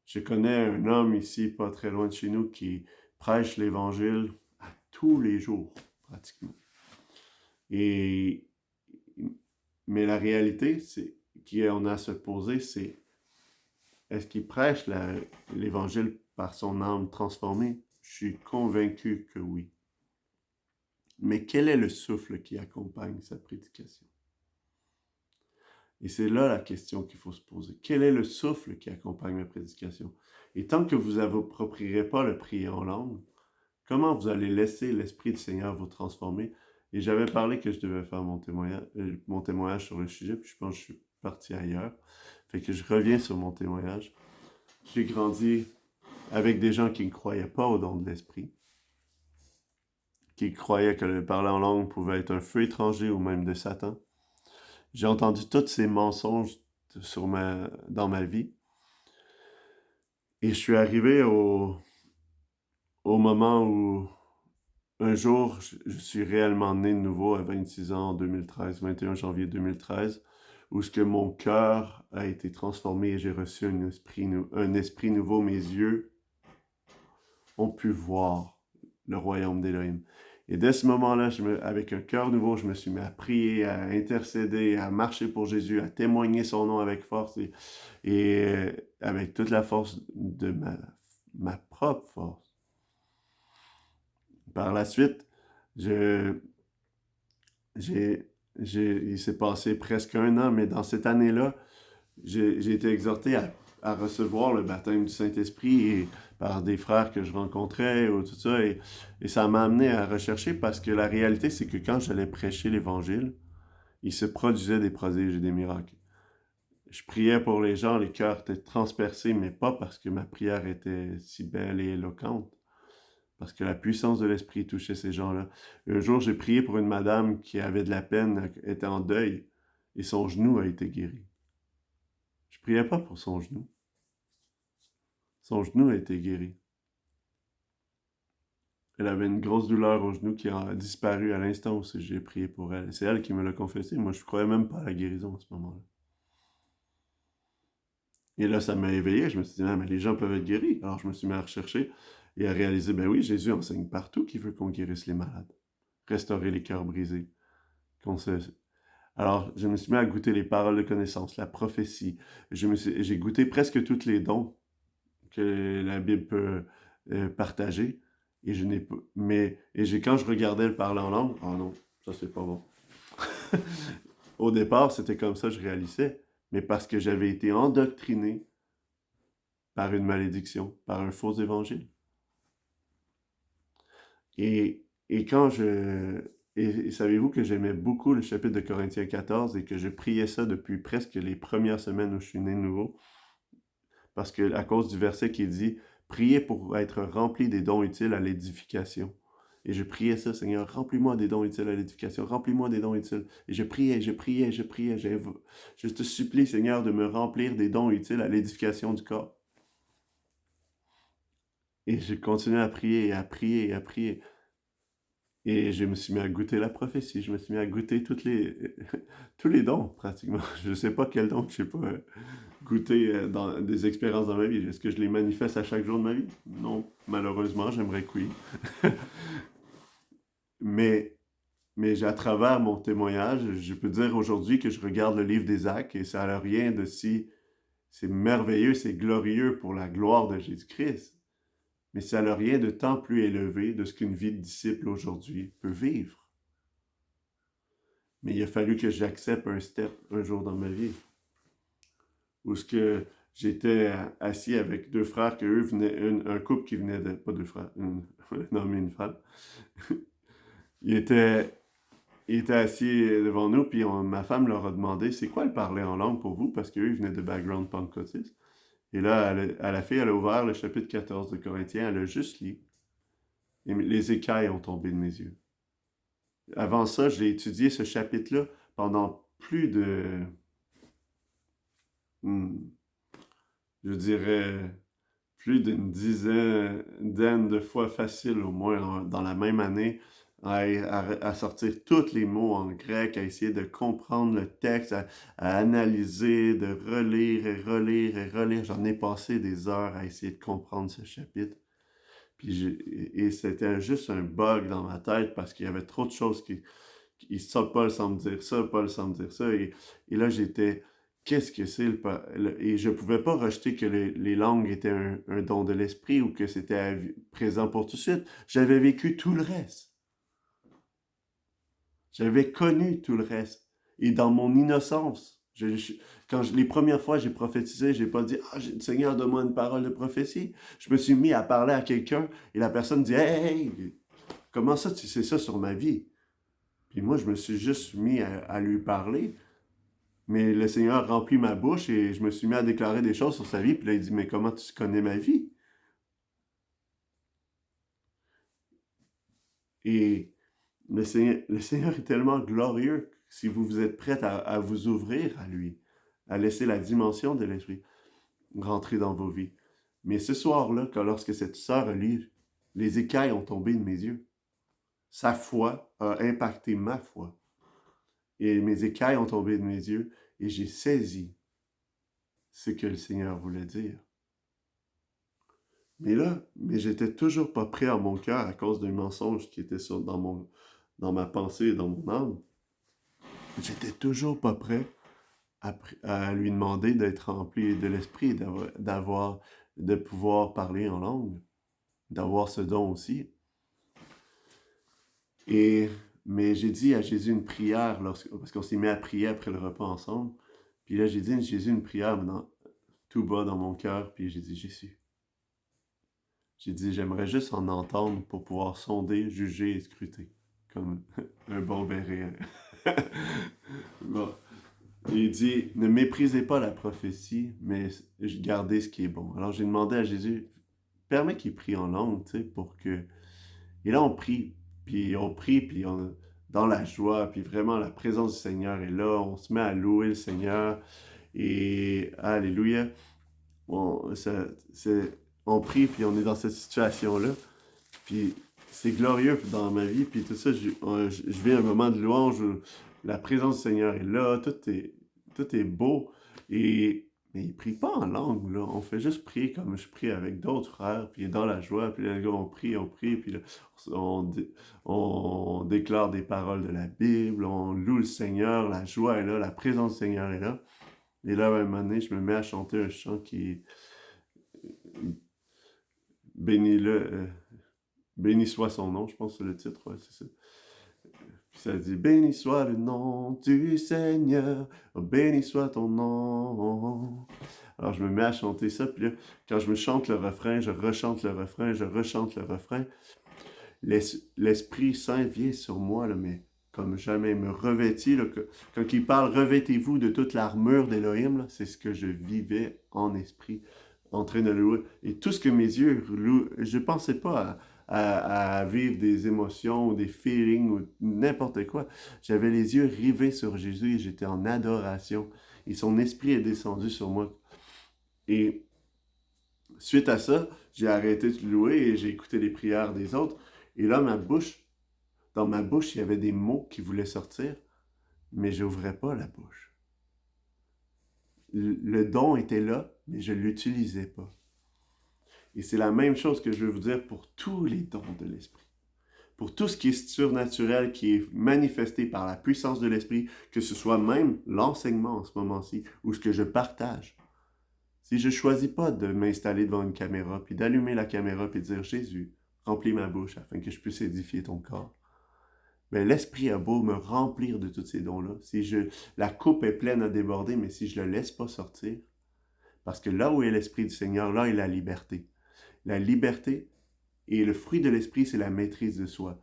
Je connais un homme ici, pas très loin de chez nous, qui prêche l'Évangile à tous les jours, pratiquement. Mais la réalité, qu'on a à se poser, c'est est-ce qu'il prêche l'Évangile par son âme transformée? Je suis convaincu que oui. Mais quel est le souffle qui accompagne sa prédication? Et c'est là la question qu'il faut se poser. Quel est le souffle qui accompagne ma prédication? Et tant que vous n'approprierez pas le prier en langue, comment vous allez laisser l'Esprit du Seigneur vous transformer? Et j'avais parlé que je devais faire mon témoignage sur le sujet, puis je pense que je suis parti ailleurs. Fait que je reviens sur mon témoignage. J'ai grandi avec des gens qui ne croyaient pas au don de l'esprit, qui croyaient que le parler en langue pouvait être un feu étranger ou même de Satan. J'ai entendu tous ces mensonges dans ma vie. Et je suis arrivé au moment où un jour, je suis réellement né de nouveau à 26 ans en 2013, 21 janvier 2013, où ce que mon cœur a été transformé et j'ai reçu un esprit nouveau. Mes yeux ont pu voir le royaume d'Élohim. Et dès ce moment-là, avec un cœur nouveau, je me suis mis à prier, à intercéder, à marcher pour Jésus, à témoigner son nom avec force et avec toute la force de ma propre force. Par la suite, il s'est passé presque un an, mais dans cette année-là, j'ai été exhorté à recevoir le baptême du Saint-Esprit et par des frères que je rencontrais ou tout ça. Et ça m'a amené à rechercher parce que la réalité, c'est que quand j'allais prêcher l'Évangile, il se produisait des prodiges et des miracles. Je priais pour les gens, les cœurs étaient transpercés, mais pas parce que ma prière était si belle et éloquente, parce que la puissance de l'Esprit touchait ces gens-là. Un jour, j'ai prié pour une madame qui avait de la peine, était en deuil, et son genou a été guéri. Je priais pas pour son genou. Son genou a été guéri. Elle avait une grosse douleur au genou qui a disparu à l'instant où j'ai prié pour elle. C'est elle qui me l'a confessé. Moi, je ne croyais même pas à la guérison à ce moment-là. Et là, ça m'a éveillé. Je me suis dit, ah, mais les gens peuvent être guéris. Alors, je me suis mis à rechercher et à réaliser, ben oui, Jésus enseigne partout qu'il veut qu'on guérisse les malades, restaurer les cœurs brisés. Alors, je me suis mis à goûter les paroles de connaissance, la prophétie. J'ai goûté presque tous les dons que la Bible peut partager. Et je n'ai pas. Quand je regardais le parler en langue, oh non, ça c'est pas bon. Au départ, c'était comme ça que je réalisais, mais parce que j'avais été endoctriné par une malédiction, par un faux évangile. Et quand je. Et savez-vous que j'aimais beaucoup le chapitre de Corinthiens 14 et que je priais ça depuis presque les premières semaines où je suis né de nouveau? Parce que à cause du verset qui dit « Priez pour être rempli des dons utiles à l'édification ». Et je priais ça, Seigneur, remplis-moi des dons utiles à l'édification, remplis-moi des dons utiles. Et je priais. Je te supplie, Seigneur, de me remplir des dons utiles à l'édification du corps. Et je continuais à prier, à prier, à prier. Et je me suis mis à goûter la prophétie, je me suis mis à goûter tous les dons, pratiquement. Je ne sais pas quel don que je n'ai pas goûté dans des expériences dans ma vie. Est-ce que je les manifeste à chaque jour de ma vie? Non, malheureusement, j'aimerais que oui. mais à travers mon témoignage, je peux dire aujourd'hui que je regarde le livre des Actes et ça n'a rien de si... C'est merveilleux, c'est glorieux pour la gloire de Jésus-Christ. Mais ça n'a rien de tant plus élevé de ce qu'une vie de disciple aujourd'hui peut vivre. Mais il a fallu que j'accepte un step un jour dans ma vie. Où ce que j'étais assis avec deux frères, que eux venaient, un couple qui venait de... Pas deux frères, un homme et une femme. Ils étaient assis devant nous, puis ma femme leur a demandé, c'est quoi le parler en langue pour vous? Parce qu'eux, ils venaient de background pentecôtiste. Et là, la fille, elle a ouvert le chapitre 14 de Corinthiens, elle a juste lu. Et les écailles ont tombé de mes yeux. Avant ça, j'ai étudié ce chapitre-là pendant plus de... je dirais plus d'une dizaine de fois facile, au moins dans la même année, à sortir tous les mots en grec, à essayer de comprendre le texte, à analyser, de relire et relire et relire. J'en ai passé des heures à essayer de comprendre ce chapitre. Et c'était juste un bug dans ma tête parce qu'il y avait trop de choses ça, Paul semble dire ça, Paul semble dire ça. Et là, j'étais, qu'est-ce que c'est Et je ne pouvais pas rejeter que les langues étaient un don de l'esprit ou que c'était présent pour tout de suite. J'avais vécu tout le reste. J'avais connu tout le reste. Et dans mon innocence, les premières fois j'ai prophétisé, j'ai pas dit « Ah, Seigneur, donne-moi une parole de prophétie ». Je me suis mis à parler à quelqu'un et la personne dit « Hey, comment ça tu sais ça sur ma vie ?» Puis moi, je me suis juste mis à lui parler. Mais le Seigneur remplit ma bouche et je me suis mis à déclarer des choses sur sa vie. Puis là, il dit « Mais comment tu connais ma vie? » Et le Seigneur est tellement glorieux si vous êtes prêts à vous ouvrir à lui, à laisser la dimension de l'Esprit rentrer dans vos vies. Mais ce soir-là, lorsque cette sœur a lu, les écailles ont tombé de mes yeux. Sa foi a impacté ma foi. Et mes écailles ont tombé de mes yeux et j'ai saisi ce que le Seigneur voulait dire. Mais j'étais toujours pas prêt à mon cœur à cause d'un mensonge qui était dans ma pensée et dans mon âme. J'étais toujours pas prêt à lui demander d'être rempli de l'Esprit, de pouvoir parler en langue, d'avoir ce don aussi. Mais j'ai dit à Jésus une prière, parce qu'on s'est mis à prier après le repas ensemble. Puis là, j'ai dit à Jésus une prière tout bas dans mon cœur, puis j'ai dit, Jésus. J'ai dit, j'aimerais juste en entendre pour pouvoir sonder, juger et scruter, comme un bon béret. Bon. Il dit, ne méprisez pas la prophétie, mais gardez ce qui est bon. Alors j'ai demandé à Jésus, permets qu'il prie en langue, tu sais, pour que... Et là, on prie, puis dans la joie, puis vraiment la présence du Seigneur est là, on se met à louer le Seigneur, et alléluia, on prie, puis on est dans cette situation-là, puis c'est glorieux dans ma vie, puis tout ça, je vis un moment de louange où la présence du Seigneur est là, tout est beau, mais il prie pas en langue, là. On fait juste prier comme je prie avec d'autres frères, puis dans la joie, puis là, on prie, puis là, on déclare des paroles de la Bible, on loue le Seigneur, la joie est là, la présence du Seigneur est là. Et là, à un moment donné, je me mets à chanter un chant qui est Béni soit son nom, je pense que c'est le titre, ouais, c'est ça. Puis ça dit, béni soit le nom du Seigneur, oh, béni soit ton nom. Alors je me mets à chanter ça, puis là, quand je me chante le refrain, je rechante le refrain, je rechante le refrain. L'Esprit Saint vient sur moi, là, mais comme jamais, me revêtit. Là, quand il parle, revêtez-vous de toute l'armure d'Élohim, c'est ce que je vivais en esprit, en train de louer. Et tout ce que mes yeux louent, je ne pensais pas à vivre des émotions ou des feelings ou n'importe quoi. J'avais les yeux rivés sur Jésus et j'étais en adoration. Et son esprit est descendu sur moi. Et suite à ça, j'ai arrêté de louer et j'ai écouté les prières des autres. Et là, dans ma bouche, il y avait des mots qui voulaient sortir, mais je n'ouvrais pas la bouche. Le don était là, mais je ne l'utilisais pas. Et c'est la même chose que je veux vous dire pour tous les dons de l'Esprit. Pour tout ce qui est surnaturel, qui est manifesté par la puissance de l'Esprit, que ce soit même l'enseignement en ce moment-ci, ou ce que je partage. Si je ne choisis pas de m'installer devant une caméra, puis d'allumer la caméra, puis de dire « Jésus, remplis ma bouche afin que je puisse édifier ton corps », mais l'Esprit a beau me remplir de tous ces dons-là. La coupe est pleine à déborder, mais si je ne le laisse pas sortir, parce que là où est l'Esprit du Seigneur, là est la liberté. La liberté et le fruit de l'Esprit, c'est la maîtrise de soi.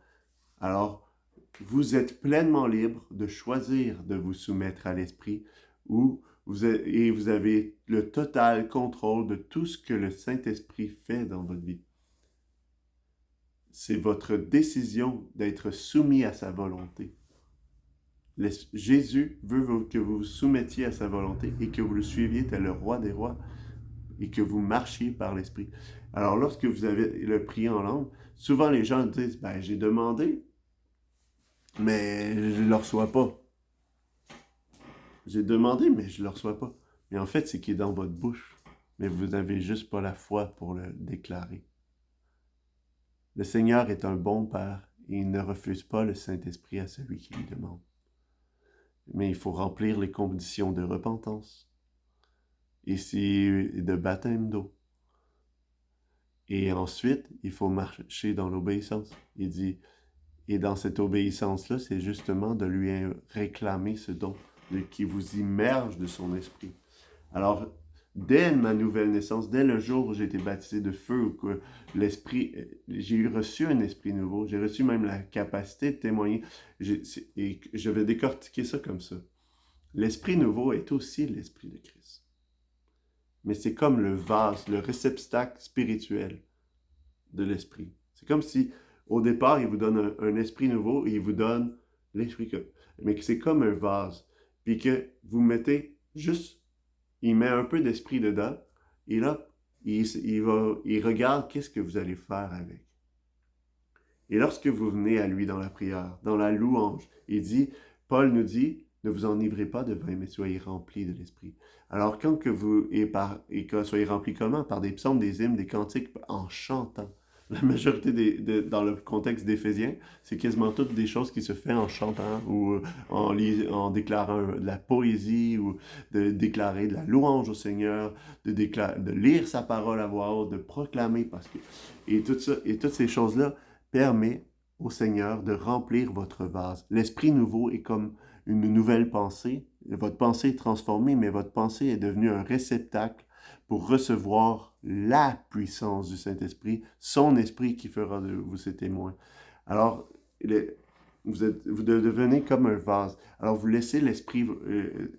Alors, vous êtes pleinement libre de choisir de vous soumettre à l'Esprit vous avez le total contrôle de tout ce que le Saint-Esprit fait dans votre vie. C'est votre décision d'être soumis à sa volonté. Jésus veut que vous vous soumettiez à sa volonté et que vous le suiviez tel le roi des rois et que vous marchiez par l'Esprit. Alors, lorsque vous avez le prié en langue, souvent les gens disent, ben, j'ai demandé, mais je ne le reçois pas. J'ai demandé, mais je ne le reçois pas. Mais en fait, c'est qu'il est dans votre bouche, mais vous n'avez juste pas la foi pour le déclarer. Le Seigneur est un bon Père et il ne refuse pas le Saint-Esprit à celui qui lui demande. Mais il faut remplir les conditions de repentance et de baptême d'eau. Et ensuite, il faut marcher dans l'obéissance. Il dit, et dans cette obéissance-là, c'est justement de lui réclamer ce don qui vous immerge de son esprit. Alors, dès ma nouvelle naissance, dès le jour où j'ai été baptisé de feu, où que j'ai reçu un esprit nouveau, j'ai reçu même la capacité de témoigner, et je vais décortiquer ça comme ça. L'esprit nouveau est aussi l'esprit de Christ. Mais c'est comme le vase, le réceptacle spirituel de l'esprit. C'est comme si Au départ, il vous donne un esprit nouveau et il vous donne l'esprit que... Mais que c'est comme un vase. Puis que vous mettez juste... Il met un peu d'esprit dedans et là, il regarde qu'est-ce que vous allez faire avec. Et lorsque vous venez à lui dans la prière, dans la louange, Paul nous dit, ne vous enivrez pas de vin, mais soyez remplis de l'esprit. Alors quand que vous, et que soyez remplis comment? Par des psaumes, des hymnes, des cantiques, en chantant. La majorité dans le contexte d'Éphésiens, c'est quasiment toutes des choses qui se font en chantant ou en déclarant de la poésie ou de déclarer de la louange au Seigneur, de lire sa parole à voix haute, de proclamer parce que et tout ça et toutes ces choses-là permet au Seigneur de remplir votre vase. L'esprit nouveau est comme une nouvelle pensée. Votre pensée est transformée, mais votre pensée est devenue un réceptacle pour recevoir la puissance du Saint-Esprit, son esprit qui fera de vous ses témoins. Alors, vous devenez comme un vase. Alors, vous laissez l'esprit,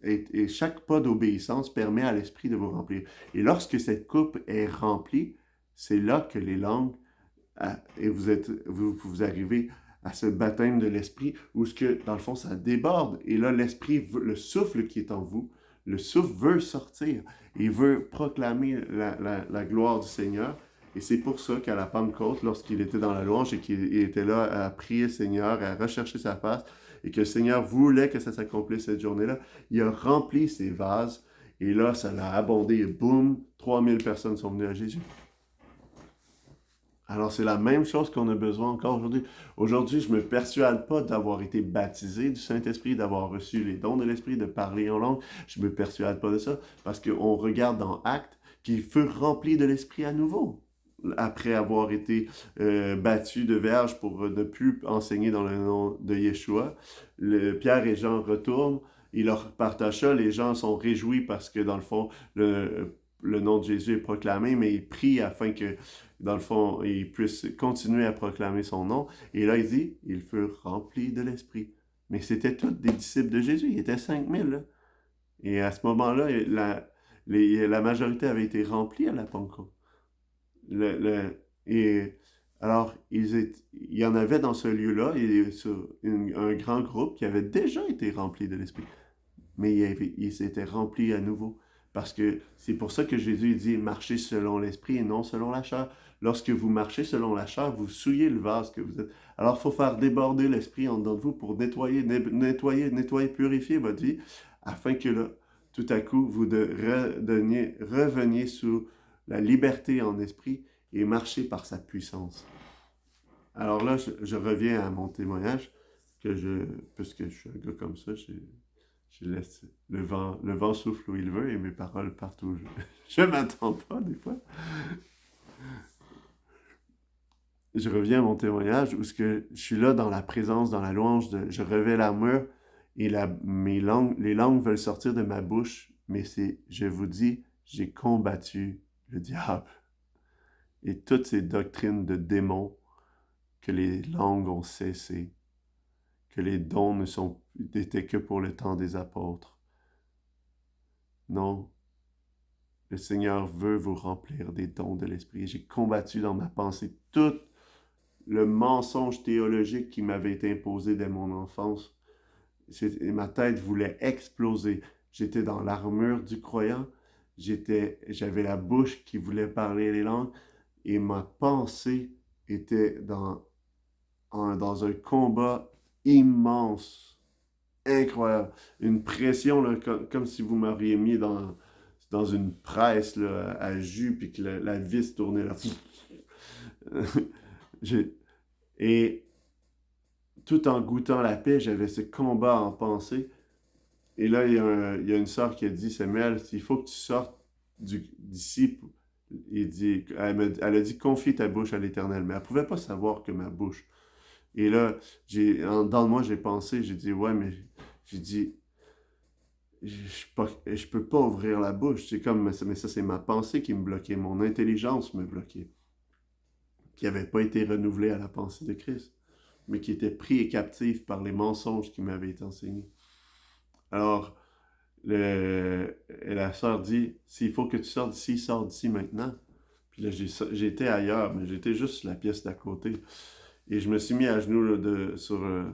et chaque pas d'obéissance permet à l'esprit de vous remplir. Et lorsque cette coupe est remplie, c'est là que les langues et vous arrivez à ce baptême de l'esprit où ce que, dans le fond, ça déborde. Et là, l'esprit, le souffle qui est en vous, le souffle veut sortir. Il veut proclamer la gloire du Seigneur. Et c'est pour ça qu'à la Pentecôte, lorsqu'il était dans la louange et qu'il était là à prier le Seigneur, à rechercher sa face, et que le Seigneur voulait que ça s'accomplisse cette journée-là, il a rempli ses vases. Et là, ça l'a abondé. Et boum, 3000 personnes sont venues à Jésus. Alors, c'est la même chose qu'on a besoin encore aujourd'hui. Aujourd'hui, je ne me persuade pas d'avoir été baptisé du Saint-Esprit, d'avoir reçu les dons de l'Esprit, de parler en langue. Je ne me persuade pas de ça parce qu'on regarde dans Actes qu'ils furent remplis de l'Esprit à nouveau après avoir été battus de verge pour ne plus enseigner dans le nom de Yeshua. Pierre et Jean retournent, ils leur partagent ça, les gens sont réjouis parce que dans le fond, le nom de Jésus est proclamé, mais ils prient afin que dans le fond, ils puissent continuer à proclamer son nom. Et là, il dit, ils furent remplis de l'Esprit. Mais c'était tous des disciples de Jésus, il était 5000. Là. Et à ce moment-là, la majorité avait été remplie à la Pentecôte. Et alors, il y en avait dans ce lieu-là, un grand groupe qui avait déjà été rempli de l'Esprit. Mais il s'était rempli à nouveau. Parce que c'est pour ça que Jésus dit marchez selon l'esprit et non selon la chair. Lorsque vous marchez selon la chair, vous souillez le vase que vous êtes. Alors, il faut faire déborder l'esprit en dedans de vous pour nettoyer, purifier votre vie, afin que là, tout à coup, vous reveniez sous la liberté en esprit et marchez par sa puissance. Alors là, je reviens à mon témoignage, puisque je suis un gars comme ça, je laisse le vent souffle où il veut et mes paroles partent où je m'attends pas des fois. Je reviens à mon témoignage où je suis là dans la présence, dans la louange, je revais l'armure et les langues veulent sortir de ma bouche, mais je vous dis, j'ai combattu le diable et toutes ces doctrines de démons que les langues ont cessé, que les dons n'étaient que pour le temps des apôtres. Non, le Seigneur veut vous remplir des dons de l'Esprit. J'ai combattu dans ma pensée tout le mensonge théologique qui m'avait été imposé dès mon enfance. Ma tête voulait exploser. J'étais dans l'armure du croyant. J'avais la bouche qui voulait parler les langues. Et ma pensée était dans un combat immense, incroyable. Une pression, là, comme si vous m'auriez mis dans une presse là, à jus, puis que la vis tournait là. Et tout en goûtant la paix, j'avais ce combat en pensée. Et là, il y a une sœur qui a dit, Samuel, il faut que tu sortes d'ici. Elle a dit, confie ta bouche à l'Éternel. Mais elle ne pouvait pas savoir que ma bouche. Et là, dans moi, j'ai pensé, j'ai dit, ouais, mais j'ai dit, je peux pas ouvrir la bouche. C'est comme, mais ça, c'est ma pensée qui me bloquait, mon intelligence me bloquait, qui n'avait pas été renouvelée à la pensée de Christ, mais qui était pris et captif par les mensonges qui m'avaient été enseignés. Alors, la sœur dit, s'il faut que tu sortes d'ici, sors d'ici maintenant. Puis là, j'étais ailleurs, mais j'étais juste sur la pièce d'à côté. Et je me suis mis à genoux, là,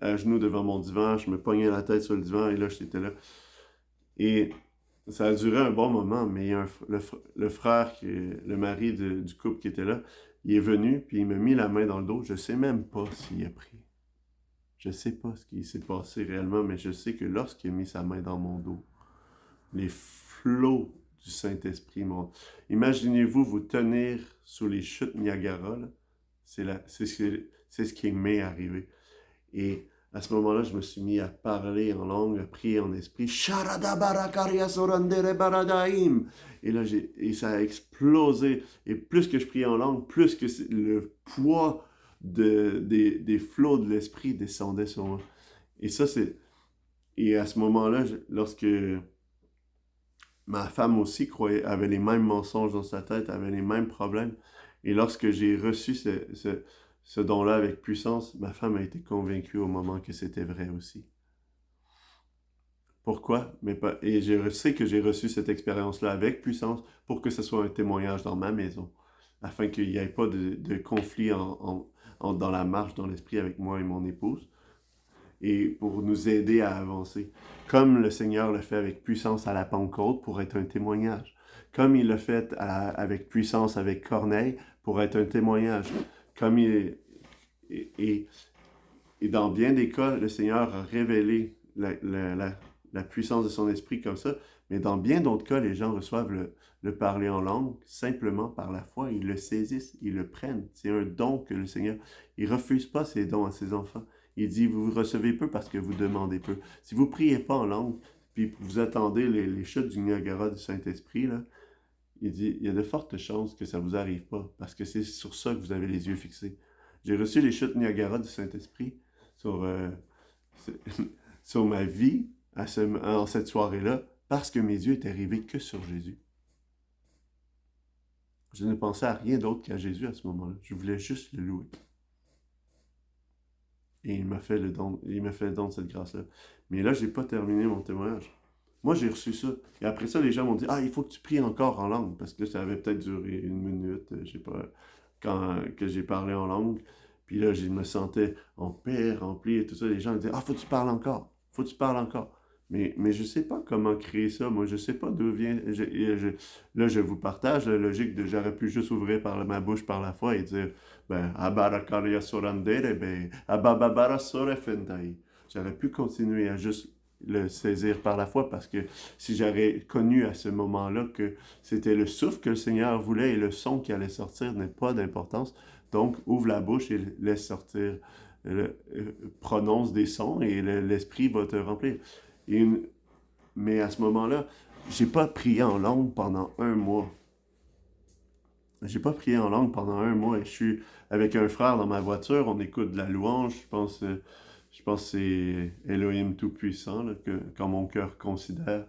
à genoux devant mon divan, je me pognais la tête sur le divan, et là, j'étais là. Et ça a duré un bon moment, mais il y a le frère, le mari du couple qui était là, il est venu, puis il m'a mis la main dans le dos. Je sais même pas s'il a pris. Je sais pas ce qui s'est passé réellement, mais je sais que lorsqu'il a mis sa main dans mon dos, les flots du Saint-Esprit m'ont... Imaginez-vous vous tenir sous les chutes Niagara, là. C'est ce qui m'est arrivé. Et à ce moment-là, je me suis mis à parler en langue, à prier en esprit. Et là, et ça a explosé. Et plus que je priais en langue, plus que le poids des flots de l'esprit descendait sur moi. Et ça, c'est... Et à ce moment-là, lorsque ma femme aussi avait les mêmes mensonges dans sa tête, avait les mêmes problèmes, et lorsque j'ai reçu ce don-là avec puissance, ma femme a été convaincue au moment que c'était vrai aussi. Pourquoi? Et je sais que j'ai reçu cette expérience-là avec puissance pour que ce soit un témoignage dans ma maison, afin qu'il n'y ait pas de conflit dans la marche, dans l'esprit avec moi et mon épouse, et pour nous aider à avancer. Comme le Seigneur le fait avec puissance à la Pentecôte pour être un témoignage. Comme il l'a fait avec puissance avec Corneille pour être un témoignage. Comme et, et dans bien des cas, le Seigneur a révélé la puissance de son esprit comme ça, mais dans bien d'autres cas, les gens reçoivent le parler en langue simplement par la foi. Ils le saisissent, ils le prennent. C'est un don que le Seigneur... Il ne refuse pas ses dons à ses enfants. Il dit, vous recevez peu parce que vous demandez peu. Si vous ne priez pas en langue, puis vous attendez les chutes du Niagara du Saint-Esprit, là, il dit, il y a de fortes chances que ça ne vous arrive pas, parce que c'est sur ça que vous avez les yeux fixés. J'ai reçu les chutes Niagara du Saint-Esprit sur, sur ma vie en cette soirée-là, parce que mes yeux étaient rivés que sur Jésus. Je ne pensais à rien d'autre qu'à Jésus à ce moment-là. Je voulais juste le louer. Et il m'a fait le don de cette grâce-là. Mais là, je n'ai pas terminé mon témoignage. Moi, j'ai reçu ça. Et après ça, les gens m'ont dit, ah, il faut que tu pries encore en langue. Parce que là, ça avait peut-être duré 1 minute, je sais pas, que j'ai parlé en langue. Puis là, je me sentais en paix, rempli et tout ça. Les gens me disaient, ah, faut que tu parles encore. Faut que tu parles encore. Mais je ne sais pas comment créer ça. Moi, je ne sais pas d'où vient. Là, je vous partage la logique de j'aurais pu juste ouvrir ma bouche par la foi et dire, ben, Abarakaria Sorandere, ben, Abababara Sorefendai. J'aurais pu continuer à juste le saisir par la foi parce que si j'aurais connu à ce moment-là que c'était le souffle que le Seigneur voulait et le son qui allait sortir n'est pas d'importance, donc ouvre la bouche et laisse sortir, prononce des sons et l'esprit va te remplir. Mais à ce moment-là, j'ai pas prié en langue pendant 1 mois. J'ai pas prié en langue pendant 1 mois et je suis avec un frère dans ma voiture, on écoute de la louange, je pense que c'est Elohim Tout-Puissant, là, quand mon cœur considère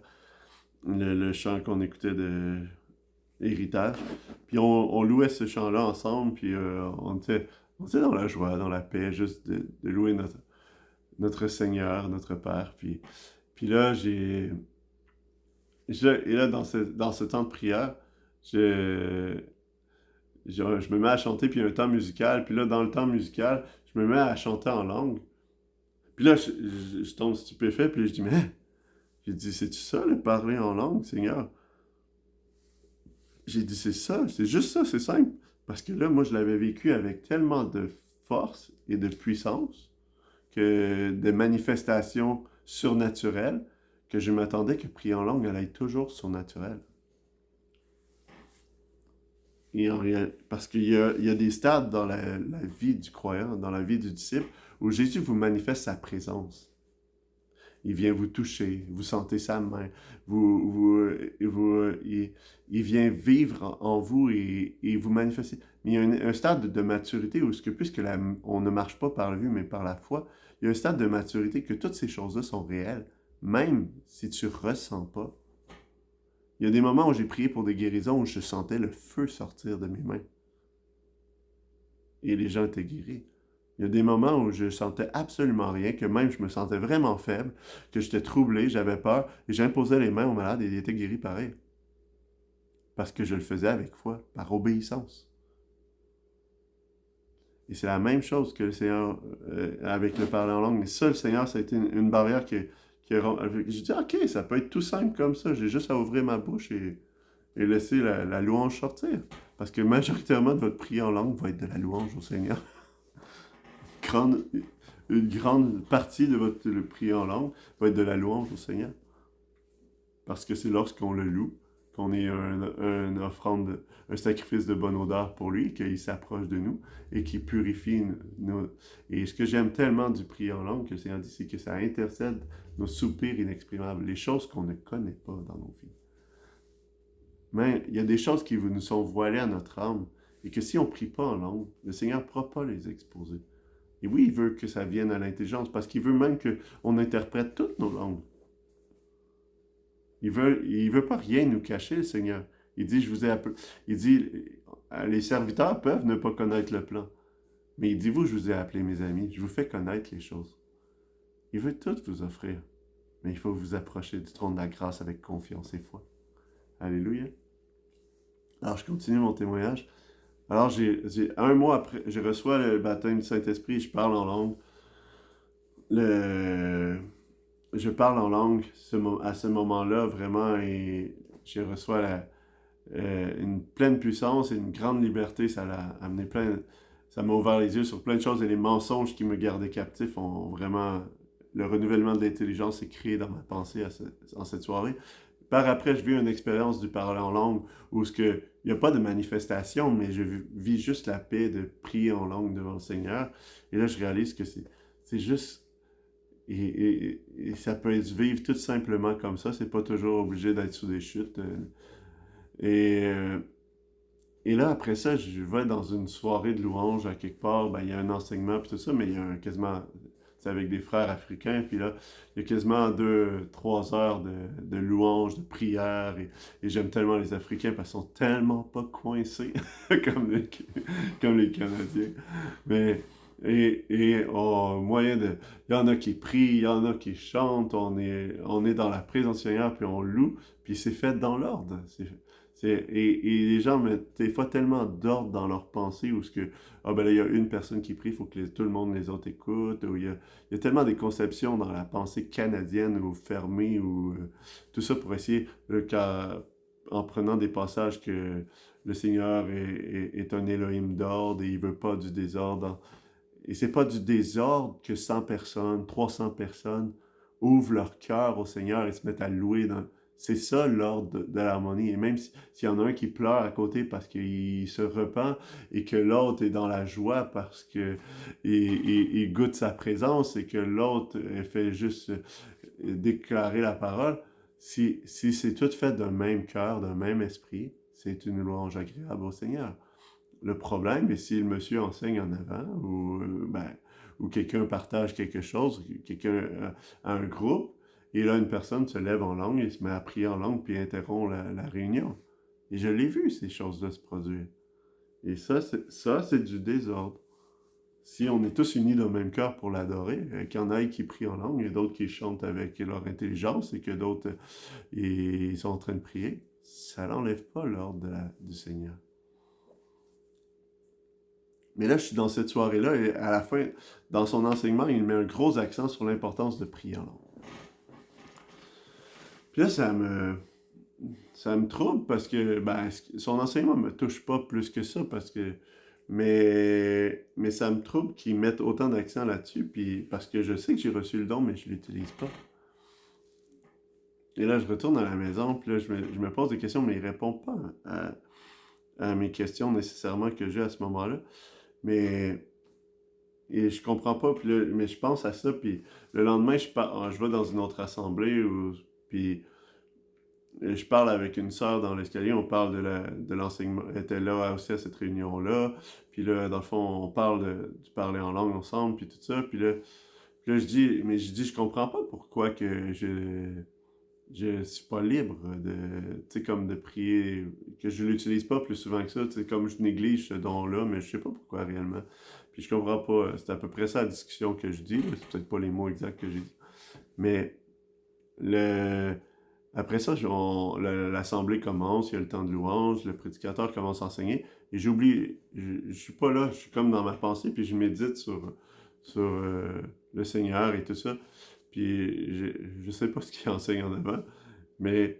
le chant qu'on écoutait de Héritage. Puis on louait ce chant-là ensemble, puis on était dans la joie, dans la paix, juste de louer notre Seigneur, notre Père. Puis là, et là, dans ce temps de prière, je, je me mets à chanter, puis il y a un temps musical. Puis là, dans le temps musical, je me mets à chanter en langue. Puis là, je tombe stupéfait, puis je dis, mais, j'ai dit, c'est-tu ça, le parler en langue, Seigneur? J'ai dit, c'est ça, c'est juste ça, c'est simple. Parce que là, moi, je l'avais vécu avec tellement de force et de puissance, de manifestations surnaturelles, que je m'attendais que prier en langue allait être toujours surnaturel. Parce qu'il y a des stades dans la vie du croyant, dans la vie du disciple, où Jésus vous manifeste sa présence. Il vient vous toucher, vous sentez sa main, il vient vivre en vous et vous manifester. Mais il y a un stade de maturité où, puisque on ne marche pas par la vue, mais par la foi, il y a un stade de maturité que toutes ces choses-là sont réelles, même si tu ne ressens pas. Il y a des moments où j'ai prié pour des guérisons où je sentais le feu sortir de mes mains. Et les gens étaient guéris. Il y a des moments où je sentais absolument rien, que même je me sentais vraiment faible, que j'étais troublé, j'avais peur, et j'imposais les mains aux malades et ils étaient guéris pareil. Parce que je le faisais avec foi, par obéissance. Et c'est la même chose que le Seigneur avec le parler en langue. Mais ça, le Seigneur, ça a été une barrière j'ai dit, OK, ça peut être tout simple comme ça. J'ai juste à ouvrir ma bouche et laisser la louange sortir. Parce que majoritairement de votre prière en langue va être de la louange au Seigneur. Grande, une grande partie de votre prière en langue va être de la louange au Seigneur. Parce que c'est lorsqu'on le loue, qu'on est un offrande, un sacrifice de bonne odeur pour lui, qu'il s'approche de nous et qu'il purifie nos... Et ce que j'aime tellement du prière en langue, que le Seigneur dit, c'est que ça intercède nos soupirs inexprimables, les choses qu'on ne connaît pas dans nos vies. Mais il y a des choses qui nous sont voilées à notre âme et que si on ne prie pas en langue, le Seigneur ne pourra pas les exposer. Et oui, il veut que ça vienne à l'intelligence parce qu'il veut même qu'on interprète toutes nos langues. Il veut pas rien nous cacher, le Seigneur. Il dit, je vous ai appelé. Il dit, les serviteurs peuvent ne pas connaître le plan. Mais il dit, vous, je vous ai appelé mes amis. Je vous fais connaître les choses. Il veut tout vous offrir. Mais il faut vous approcher du trône de la grâce avec confiance et foi. Alléluia. Alors, je continue mon témoignage. Alors, un mois après, je reçois le baptême du Saint-Esprit, je parle en langue. Je parle en langue à ce moment-là, vraiment, et je reçois une pleine puissance et une grande liberté. Ça m'a ouvert les yeux sur plein de choses et les mensonges qui me gardaient captif ont vraiment... Le renouvellement de l'intelligence est créé dans ma pensée en cette soirée. Par après, je vis une expérience du parler en langue où il n'y a pas de manifestation, mais je vis juste la paix de prier en langue devant le Seigneur. Et là, je réalise que c'est juste... Et ça peut être vivre tout simplement comme ça. C'est pas toujours obligé d'être sous des chutes. Et, euh, et là, après ça, je vais dans une soirée de louange à quelque part. Ben, il y a un enseignement puis tout ça, mais il y a quasiment... C'est avec des frères africains. Puis là, il y a quasiment 2-3 heures de louange, de prière. Et j'aime tellement les Africains parce qu'ils sont tellement pas coincés comme les Canadiens. Mais... moyen de... Il y en a qui prient, il y en a qui chantent, on est dans la présence du Seigneur, puis on loue, puis c'est fait dans l'ordre. Et les gens mettent des fois tellement d'ordre dans leurs pensées, où ah ben là, il y a une personne qui prie, il faut que tout le monde les autres écoute, ou il y a tellement des conceptions dans la pensée canadienne, ou fermée, ou tout ça pour essayer, en prenant des passages que le Seigneur est un Elohim d'ordre, et il veut pas du désordre. Et c'est pas du désordre que 100 personnes, 300 personnes ouvrent leur cœur au Seigneur et se mettent à louer. C'est ça l'ordre de l'harmonie. Et même s'il y en a un qui pleure à côté parce qu'il se repent et que l'autre est dans la joie parce que il goûte sa présence et que l'autre fait juste déclarer la parole, si c'est tout fait d'un même cœur, d'un même esprit, c'est une louange agréable au Seigneur. Le problème est si le monsieur enseigne en avant ou quelqu'un partage quelque chose, quelqu'un a un groupe, et là une personne se lève en langue et se met à prier en langue puis interrompt la réunion. Et je l'ai vu ces choses-là se produire. Et ça, c'est du désordre. Si on est tous unis d'un même cœur pour l'adorer, qu'il y en ait qui prient en langue et d'autres qui chantent avec leur intelligence et que d'autres ils sont en train de prier, ça n'enlève pas l'ordre du Seigneur. Mais là, je suis dans cette soirée-là et à la fin, dans son enseignement, il met un gros accent sur l'importance de prier en langue. Puis là, ça me trouble parce que son enseignement me touche pas plus que ça mais ça me trouble qu'il mette autant d'accent là-dessus puis parce que je sais que j'ai reçu le don mais je l'utilise pas. Et là, je retourne à la maison puis là, je me pose des questions mais il répond pas à mes questions nécessairement que j'ai à ce moment-là. Et je comprends pas, mais je pense à ça, puis le lendemain, je vais dans une autre assemblée, puis je parle avec une sœur dans l'escalier, on parle de l'enseignement, elle était là aussi à cette réunion-là, puis là, dans le fond, on parle du parler en langue ensemble, puis tout ça, puis là, je dis, je comprends pas pourquoi que je suis pas libre tu sais, comme de prier, que je l'utilise pas plus souvent que ça, tu sais, comme je néglige ce don-là, mais je sais pas pourquoi réellement. Puis je comprends pas, c'est à peu près ça la discussion que je dis, c'est peut-être pas les mots exacts que j'ai dit. Mais Après ça, l'assemblée commence, il y a le temps de louange, le prédicateur commence à enseigner, et j'oublie, je suis pas là, je suis comme dans ma pensée, puis je médite sur le Seigneur et tout ça, puis je sais pas ce qu'il enseigne en avant, mais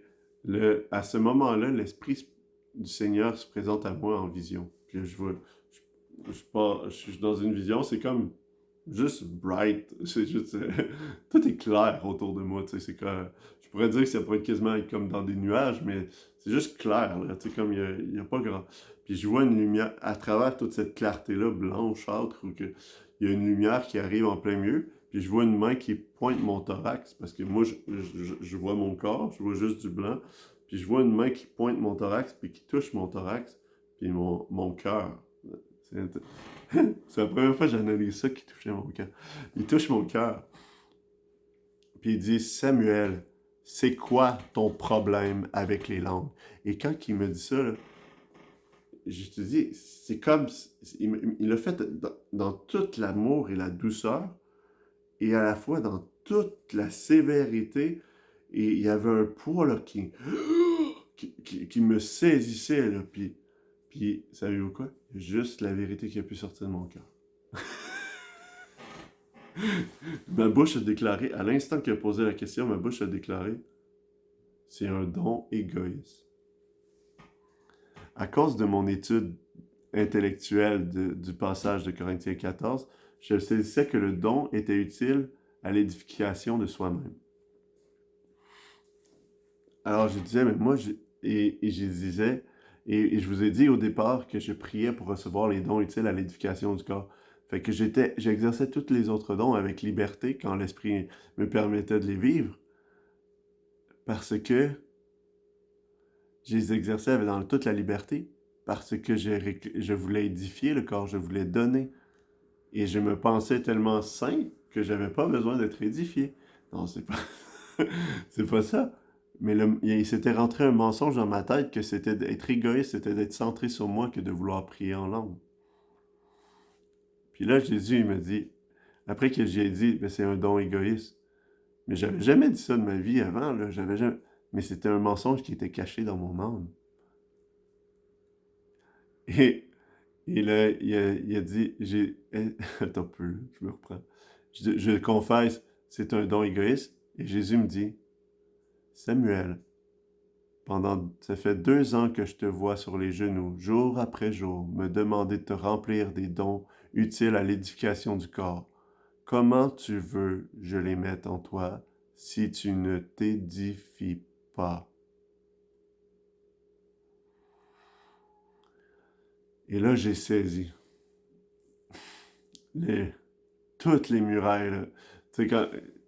à ce moment-là, l'Esprit du Seigneur se présente à moi en vision. Puis je vois, je suis dans une vision, c'est comme juste bright, c'est juste, tout est clair autour de moi, tu sais, c'est comme, je pourrais dire que ça pourrait être quasiment comme dans des nuages, mais c'est juste clair, là, tu sais, comme il y a pas grand... Puis je vois une lumière, à travers toute cette clarté-là, blanchâtre, où que, il y a une lumière qui arrive en plein milieu, puis je vois une main qui pointe mon thorax, parce que moi, je vois mon corps, je vois juste du blanc, puis je vois une main qui pointe mon thorax, puis qui touche mon thorax, puis mon cœur. C'est c'est la première fois que j'analyse ça qui touchait mon cœur. Il touche mon cœur. Puis il dit, Samuel, c'est quoi ton problème avec les langues? Et quand il me dit ça, là, je te dis, c'est comme, il l'a fait dans tout l'amour et la douceur, et à la fois dans toute la sévérité, et il y avait un poids là, qui me saisissait, là, puis savez-vous quoi? Juste la vérité qui a pu sortir de mon cœur. Ma bouche a déclaré, à l'instant qu'il a posé la question, ma bouche a déclaré, c'est un don égoïste. À cause de mon étude intellectuelle du passage de Corinthiens 14, je saisissais que le don était utile à l'édification de soi-même. Alors je disais, mais moi, et je disais, et je vous ai dit au départ que je priais pour recevoir les dons utiles à l'édification du corps. Fait que j'exerçais tous les autres dons avec liberté quand l'Esprit me permettait de les vivre, parce que je les exerçais dans toute la liberté, parce que je voulais édifier le corps, je voulais donner. Et je me pensais tellement saint que j'avais pas besoin d'être édifié. Non, c'est pas... c'est pas ça. Mais il s'était rentré un mensonge dans ma tête que c'était d'être égoïste, c'était d'être centré sur moi que de vouloir prier en langue. Puis là, Jésus, il me dit, après que j'ai dit, ben, c'est un don égoïste. Mais j'avais jamais dit ça de ma vie avant, là. J'avais jamais... Mais c'était un mensonge qui était caché dans mon âme. Et, et là, il a dit, attends un peu, je me reprends. Je confesse, c'est un don égoïste. Et Jésus me dit, Samuel, ça fait 2 ans que je te vois sur les genoux, jour après jour, me demander de te remplir des dons utiles à l'édification du corps. Comment tu veux je les mette en toi si tu ne t'édifies pas? Et là, j'ai saisi les, toutes les murailles. Là. Tu sais,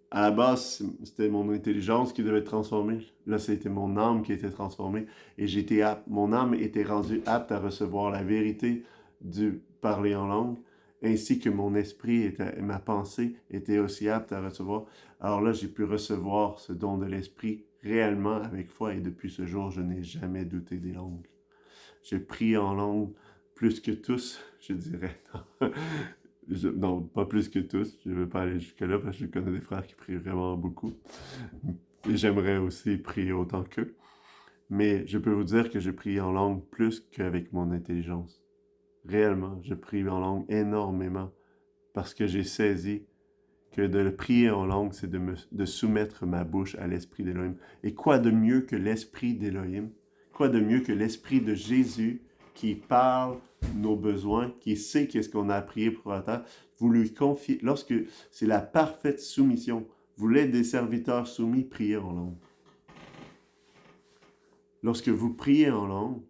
à la base, c'était mon intelligence qui devait être transformée. Là, c'était mon âme qui était transformée. Et j'étais apte. Mon âme était rendue apte à recevoir la vérité du parler en langue, ainsi que mon esprit, ma pensée était aussi apte à recevoir. Alors là, j'ai pu recevoir ce don de l'esprit réellement avec foi. Et depuis ce jour, je n'ai jamais douté des langues. Je prie en langue plus que tous, je dirais. Non, pas plus que tous. Je ne veux pas aller jusque-là parce que je connais des frères qui prient vraiment beaucoup. Et j'aimerais aussi prier autant qu'eux. Mais je peux vous dire que je prie en langue plus qu'avec mon intelligence. Réellement, je prie en langue énormément parce que j'ai saisi que de le prier en langue, c'est de soumettre ma bouche à l'esprit d'Élohim. Et quoi de mieux que l'esprit d'Élohim? Quoi de mieux que l'esprit de Jésus qui parle nos besoins, qui sait qu'est-ce qu'on a à prier pour la terre? Vous lui confiez, lorsque c'est la parfaite soumission, vous l'êtes des serviteurs soumis, priez en langue. Lorsque vous priez en langue,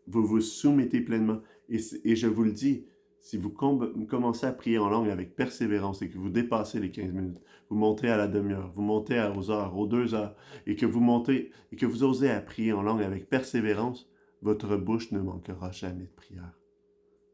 vous vous soumettez pleinement. Et je vous le dis, si vous commencez à prier en langue avec persévérance et que vous dépassez les 15 minutes, vous montez à la demi-heure, vous montez aux heures, aux 2 heures, et que vous montez et que vous osez à prier en langue avec persévérance, votre bouche ne manquera jamais de prière.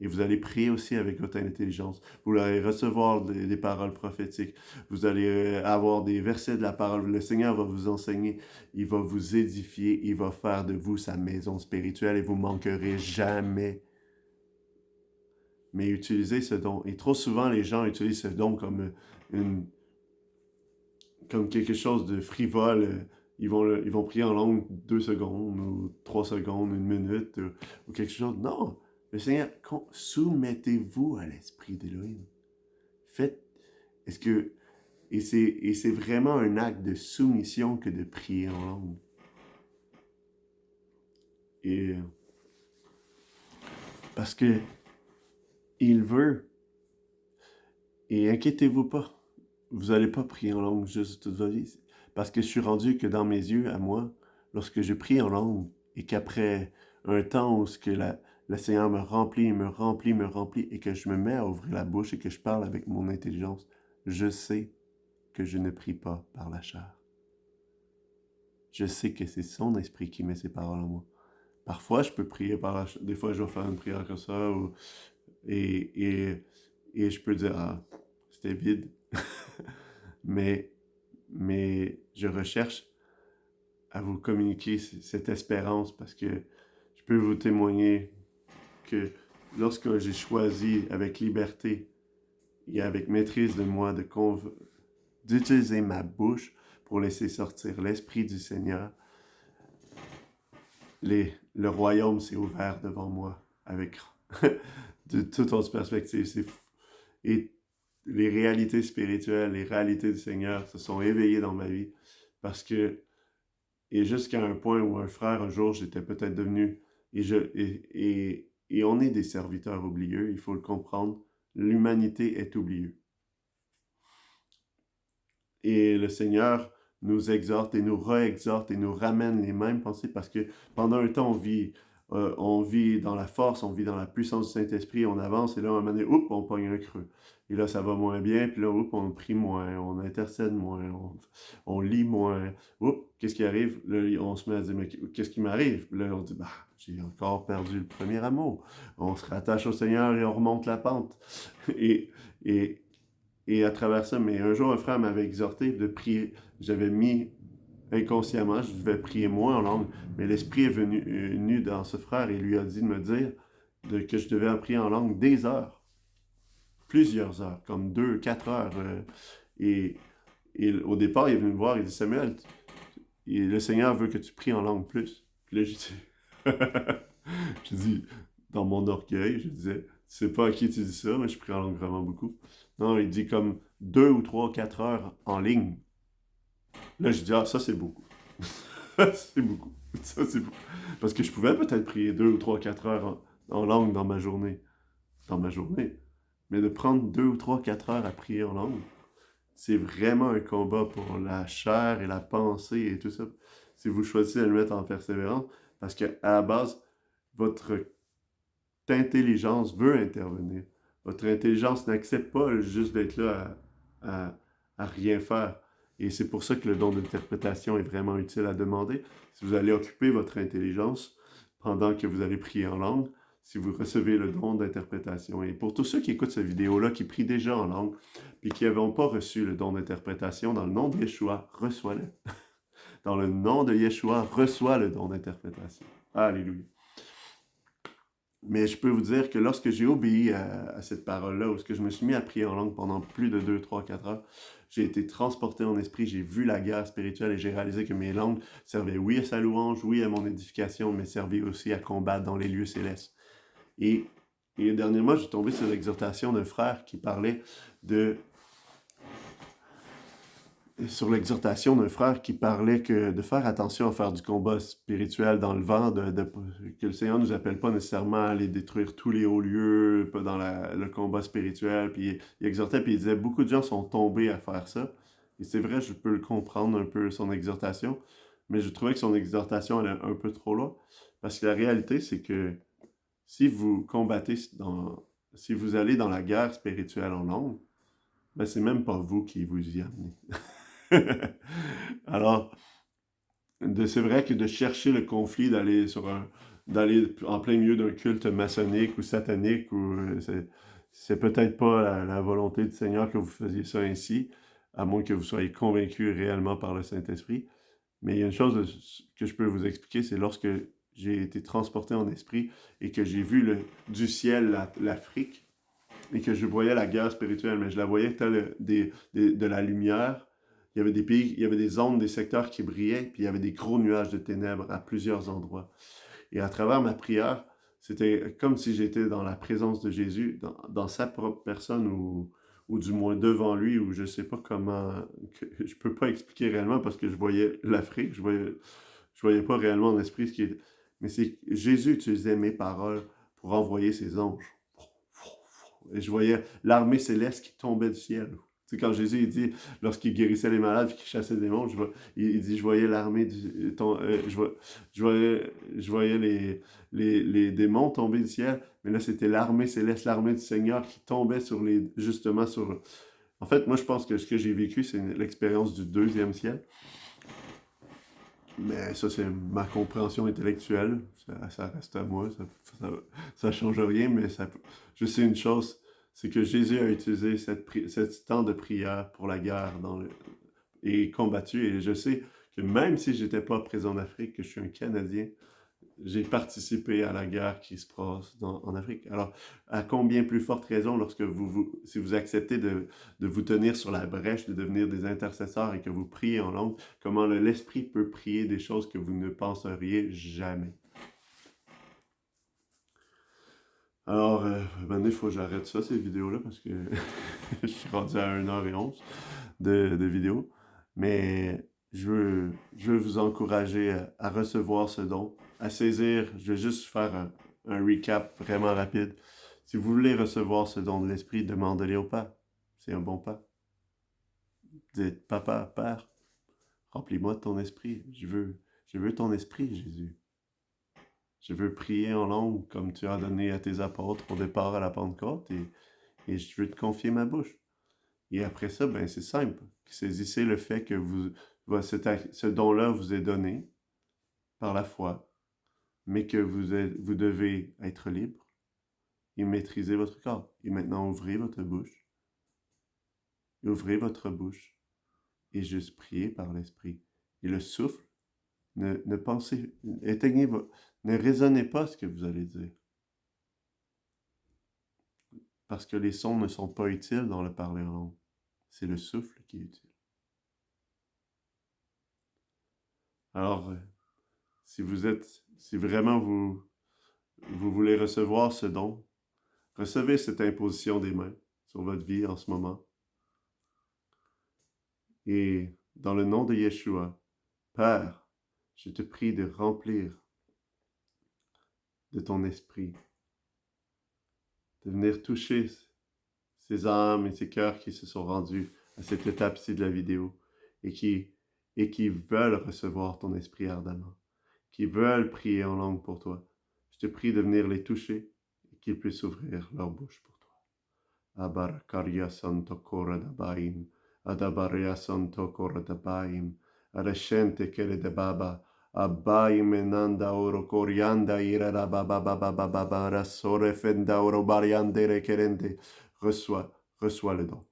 Et vous allez prier aussi avec votre intelligence. Vous allez recevoir des paroles prophétiques. Vous allez avoir des versets de la parole. Le Seigneur va vous enseigner. Il va vous édifier. Il va faire de vous sa maison spirituelle et vous manquerez jamais. Mais utilisez ce don. Et trop souvent, les gens utilisent ce don comme quelque chose de frivole. ils vont prier en langue 2 secondes ou 3 secondes, 1 minute ou quelque chose. Non, le Seigneur, soumettez-vous à l'Esprit d'Élohim. Faites, est-ce que, et c'est vraiment un acte de soumission que de prier en langue. Et parce que il veut, et inquiétez-vous pas, vous n'allez pas prier en langue juste toute votre vie. Parce que je suis rendu que dans mes yeux, à moi, lorsque je prie en langue, et qu'après un temps où le Seigneur me remplit, me remplit, me remplit, et que je me mets à ouvrir la bouche et que je parle avec mon intelligence, je sais que je ne prie pas par la chair. Je sais que c'est son esprit qui met ses paroles en moi. Parfois, je peux prier par la chair. Des fois, je vais faire une prière comme ça, et, et, et je peux dire, ah, c'était vide. mais, mais je recherche à vous communiquer cette espérance parce que je peux vous témoigner que lorsque j'ai choisi avec liberté et avec maîtrise de moi d'utiliser ma bouche pour laisser sortir l'Esprit du Seigneur, le royaume s'est ouvert devant moi avec de toute autre perspective. Et les réalités spirituelles, les réalités du Seigneur se sont éveillées dans ma vie parce que, et jusqu'à un point où un frère, un jour, j'étais peut-être devenu, et on est des serviteurs oublieux, il faut le comprendre, l'humanité est oublieuse. Et le Seigneur nous exhorte et nous réexhorte et nous ramène les mêmes pensées parce que pendant un temps, on vit dans la force, on vit dans la puissance du Saint-Esprit, on avance et là, à un moment donné, oups, on pogne un creux. Et là, ça va moins bien, puis là, oups, on prie moins, on intercède moins, on lit moins. Oups, qu'est-ce qui arrive? Là, on se met à dire, mais qu'est-ce qui m'arrive? Là, on dit, bah, j'ai encore perdu le premier amour. On se rattache au Seigneur et on remonte la pente. Et, et, et à travers ça, mais un jour, un frère m'avait exhorté de prier. J'avais mis inconsciemment, je devais prier moins en langue, mais l'Esprit est venu dans ce frère et lui a dit de me dire que je devais prier en langue des heures, plusieurs heures, comme 2, 4 heures. Et, et au départ, il est venu me voir, il dit Samuel, le Seigneur veut que tu pries en langue plus. Puis là, je dis, dans mon orgueil, je disais, tu sais pas à qui tu dis ça, mais je prie en langue vraiment beaucoup. Non, il dit comme 2 ou 3, 4 heures en ligne. Là, je dis, ah, ça c'est beaucoup. C'est beaucoup. Ça c'est beaucoup. Parce que je pouvais peut-être prier 2 ou 3, 4 heures en langue dans ma journée. Dans ma journée. Mais de prendre 2 ou 3, 4 heures à prier en langue, c'est vraiment un combat pour la chair et la pensée et tout ça. Si vous choisissez de le mettre en persévérance, parce qu'à la base, votre intelligence veut intervenir. Votre intelligence n'accepte pas juste d'être là à rien faire. Et c'est pour ça que le don d'interprétation est vraiment utile à demander. Si vous allez occuper votre intelligence pendant que vous allez prier en langue, si vous recevez le don d'interprétation. Et pour tous ceux qui écoutent cette vidéo-là, qui prient déjà en langue, puis qui n'ont pas reçu le don d'interprétation, dans le nom de Yeshua, reçois-le. Dans le nom de Yeshua, reçois le don d'interprétation. Alléluia. Mais je peux vous dire que lorsque j'ai obéi à cette parole-là, où je me suis mis à prier en langue pendant plus de 2, 3, 4 heures, j'ai été transporté en esprit, j'ai vu la guerre spirituelle et j'ai réalisé que mes langues servaient, oui, à sa louange, oui, à mon édification, mais servaient aussi à combattre dans les lieux célestes. Et dernièrement, j'ai tombé sur l'exhortation d'un frère qui parlait de faire attention à faire du combat spirituel dans le vent, que le Seigneur ne nous appelle pas nécessairement à aller détruire tous les hauts lieux dans le combat spirituel. Puis il exhortait, puis il disait, beaucoup de gens sont tombés à faire ça. Et c'est vrai, je peux le comprendre un peu, son exhortation, mais je trouvais que son exhortation allait un peu trop loin. Parce que la réalité, c'est que si vous combattez, si vous allez dans la guerre spirituelle en langue, ben c'est même pas vous qui vous y amenez. Alors, c'est vrai que de chercher le conflit, d'aller en plein milieu d'un culte maçonnique ou satanique, c'est peut-être pas la volonté du Seigneur que vous faisiez ça ainsi, à moins que vous soyez convaincu réellement par le Saint-Esprit. Mais il y a une chose que je peux vous expliquer, c'est lorsque j'ai été transporté en esprit et que j'ai vu du ciel l'Afrique et que je voyais la guerre spirituelle, mais je la voyais telle de la lumière. il y avait des pays, il y avait des zones, des secteurs qui brillaient, puis il y avait des gros nuages de ténèbres à plusieurs endroits. Et à travers ma prière, c'était comme si j'étais dans la présence de Jésus, dans sa propre personne, ou du moins devant lui, ou je sais pas comment, je peux pas expliquer réellement parce que je voyais l'Afrique, je voyais pas réellement en esprit ce qui est... Mais c'est Jésus utilisait mes paroles pour envoyer ses anges. Et je voyais l'armée céleste qui tombait du ciel. Tu sais, quand Jésus il dit, lorsqu'il guérissait les malades et qu'il chassait des démons, il dit, je voyais l'armée je voyais les démons tomber du ciel, mais là c'était l'armée céleste, l'armée du Seigneur qui tombait sur justement sur... En fait, moi je pense que ce que j'ai vécu, c'est l'expérience du deuxième ciel. Mais ça, c'est ma compréhension intellectuelle. Ça reste à moi. Ça change rien, mais je sais une chose, c'est que Jésus a utilisé ce temps de prière pour la guerre et combattu. Et je sais que même si j'étais pas présent en Afrique, que je suis un Canadien, j'ai participé à la guerre qui se passe en Afrique. Alors, à combien plus forte raison lorsque si vous acceptez de vous tenir sur la brèche, de devenir des intercesseurs et que vous priez en langue, comment l'Esprit peut prier des choses que vous ne penseriez jamais. Alors, maintenant, il faut que j'arrête ça, ces vidéos-là, parce que je suis rendu à 1h11 de vidéo. Mais je veux vous encourager à recevoir ce don, à saisir. Je vais juste faire un recap vraiment rapide. Si vous voulez recevoir ce don de l'Esprit, demandez-le au Père. C'est un bon Père. Dites, Papa, Père, remplis-moi de ton esprit. Je veux ton esprit, Jésus. Je veux prier en langue comme tu as donné à tes apôtres au départ à la Pentecôte et je veux te confier ma bouche. Et après ça, ben c'est simple. Saisissez le fait que ce don-là vous est donné par la foi, mais que vous devez être libre et maîtriser votre corps. Et maintenant, ouvrez votre bouche. Ouvrez votre bouche et juste priez par l'Esprit. Et le souffle, ne pensez, ne raisonnez pas ce que vous allez dire. Parce que les sons ne sont pas utiles dans le parler en langue. C'est le souffle qui est utile. Alors, si vraiment vous voulez recevoir ce don, recevez cette imposition des mains sur votre vie en ce moment. Et dans le nom de Yeshua, Père, je te prie de remplir de ton esprit, de venir toucher ces âmes et ces cœurs qui se sont rendus à cette étape-ci de la vidéo et qui veulent recevoir ton esprit ardemment, qui veulent prier en langue pour toi. Je te prie de venir les toucher et qu'ils puissent ouvrir leur bouche pour toi. Abarakaria santo kora dabaim, adabaria santo kora dabaim, arashente kere de baba, abaim enanda oro corianda ira la baba baba baba rasore fenda oro bariande requerente. Reçois le don.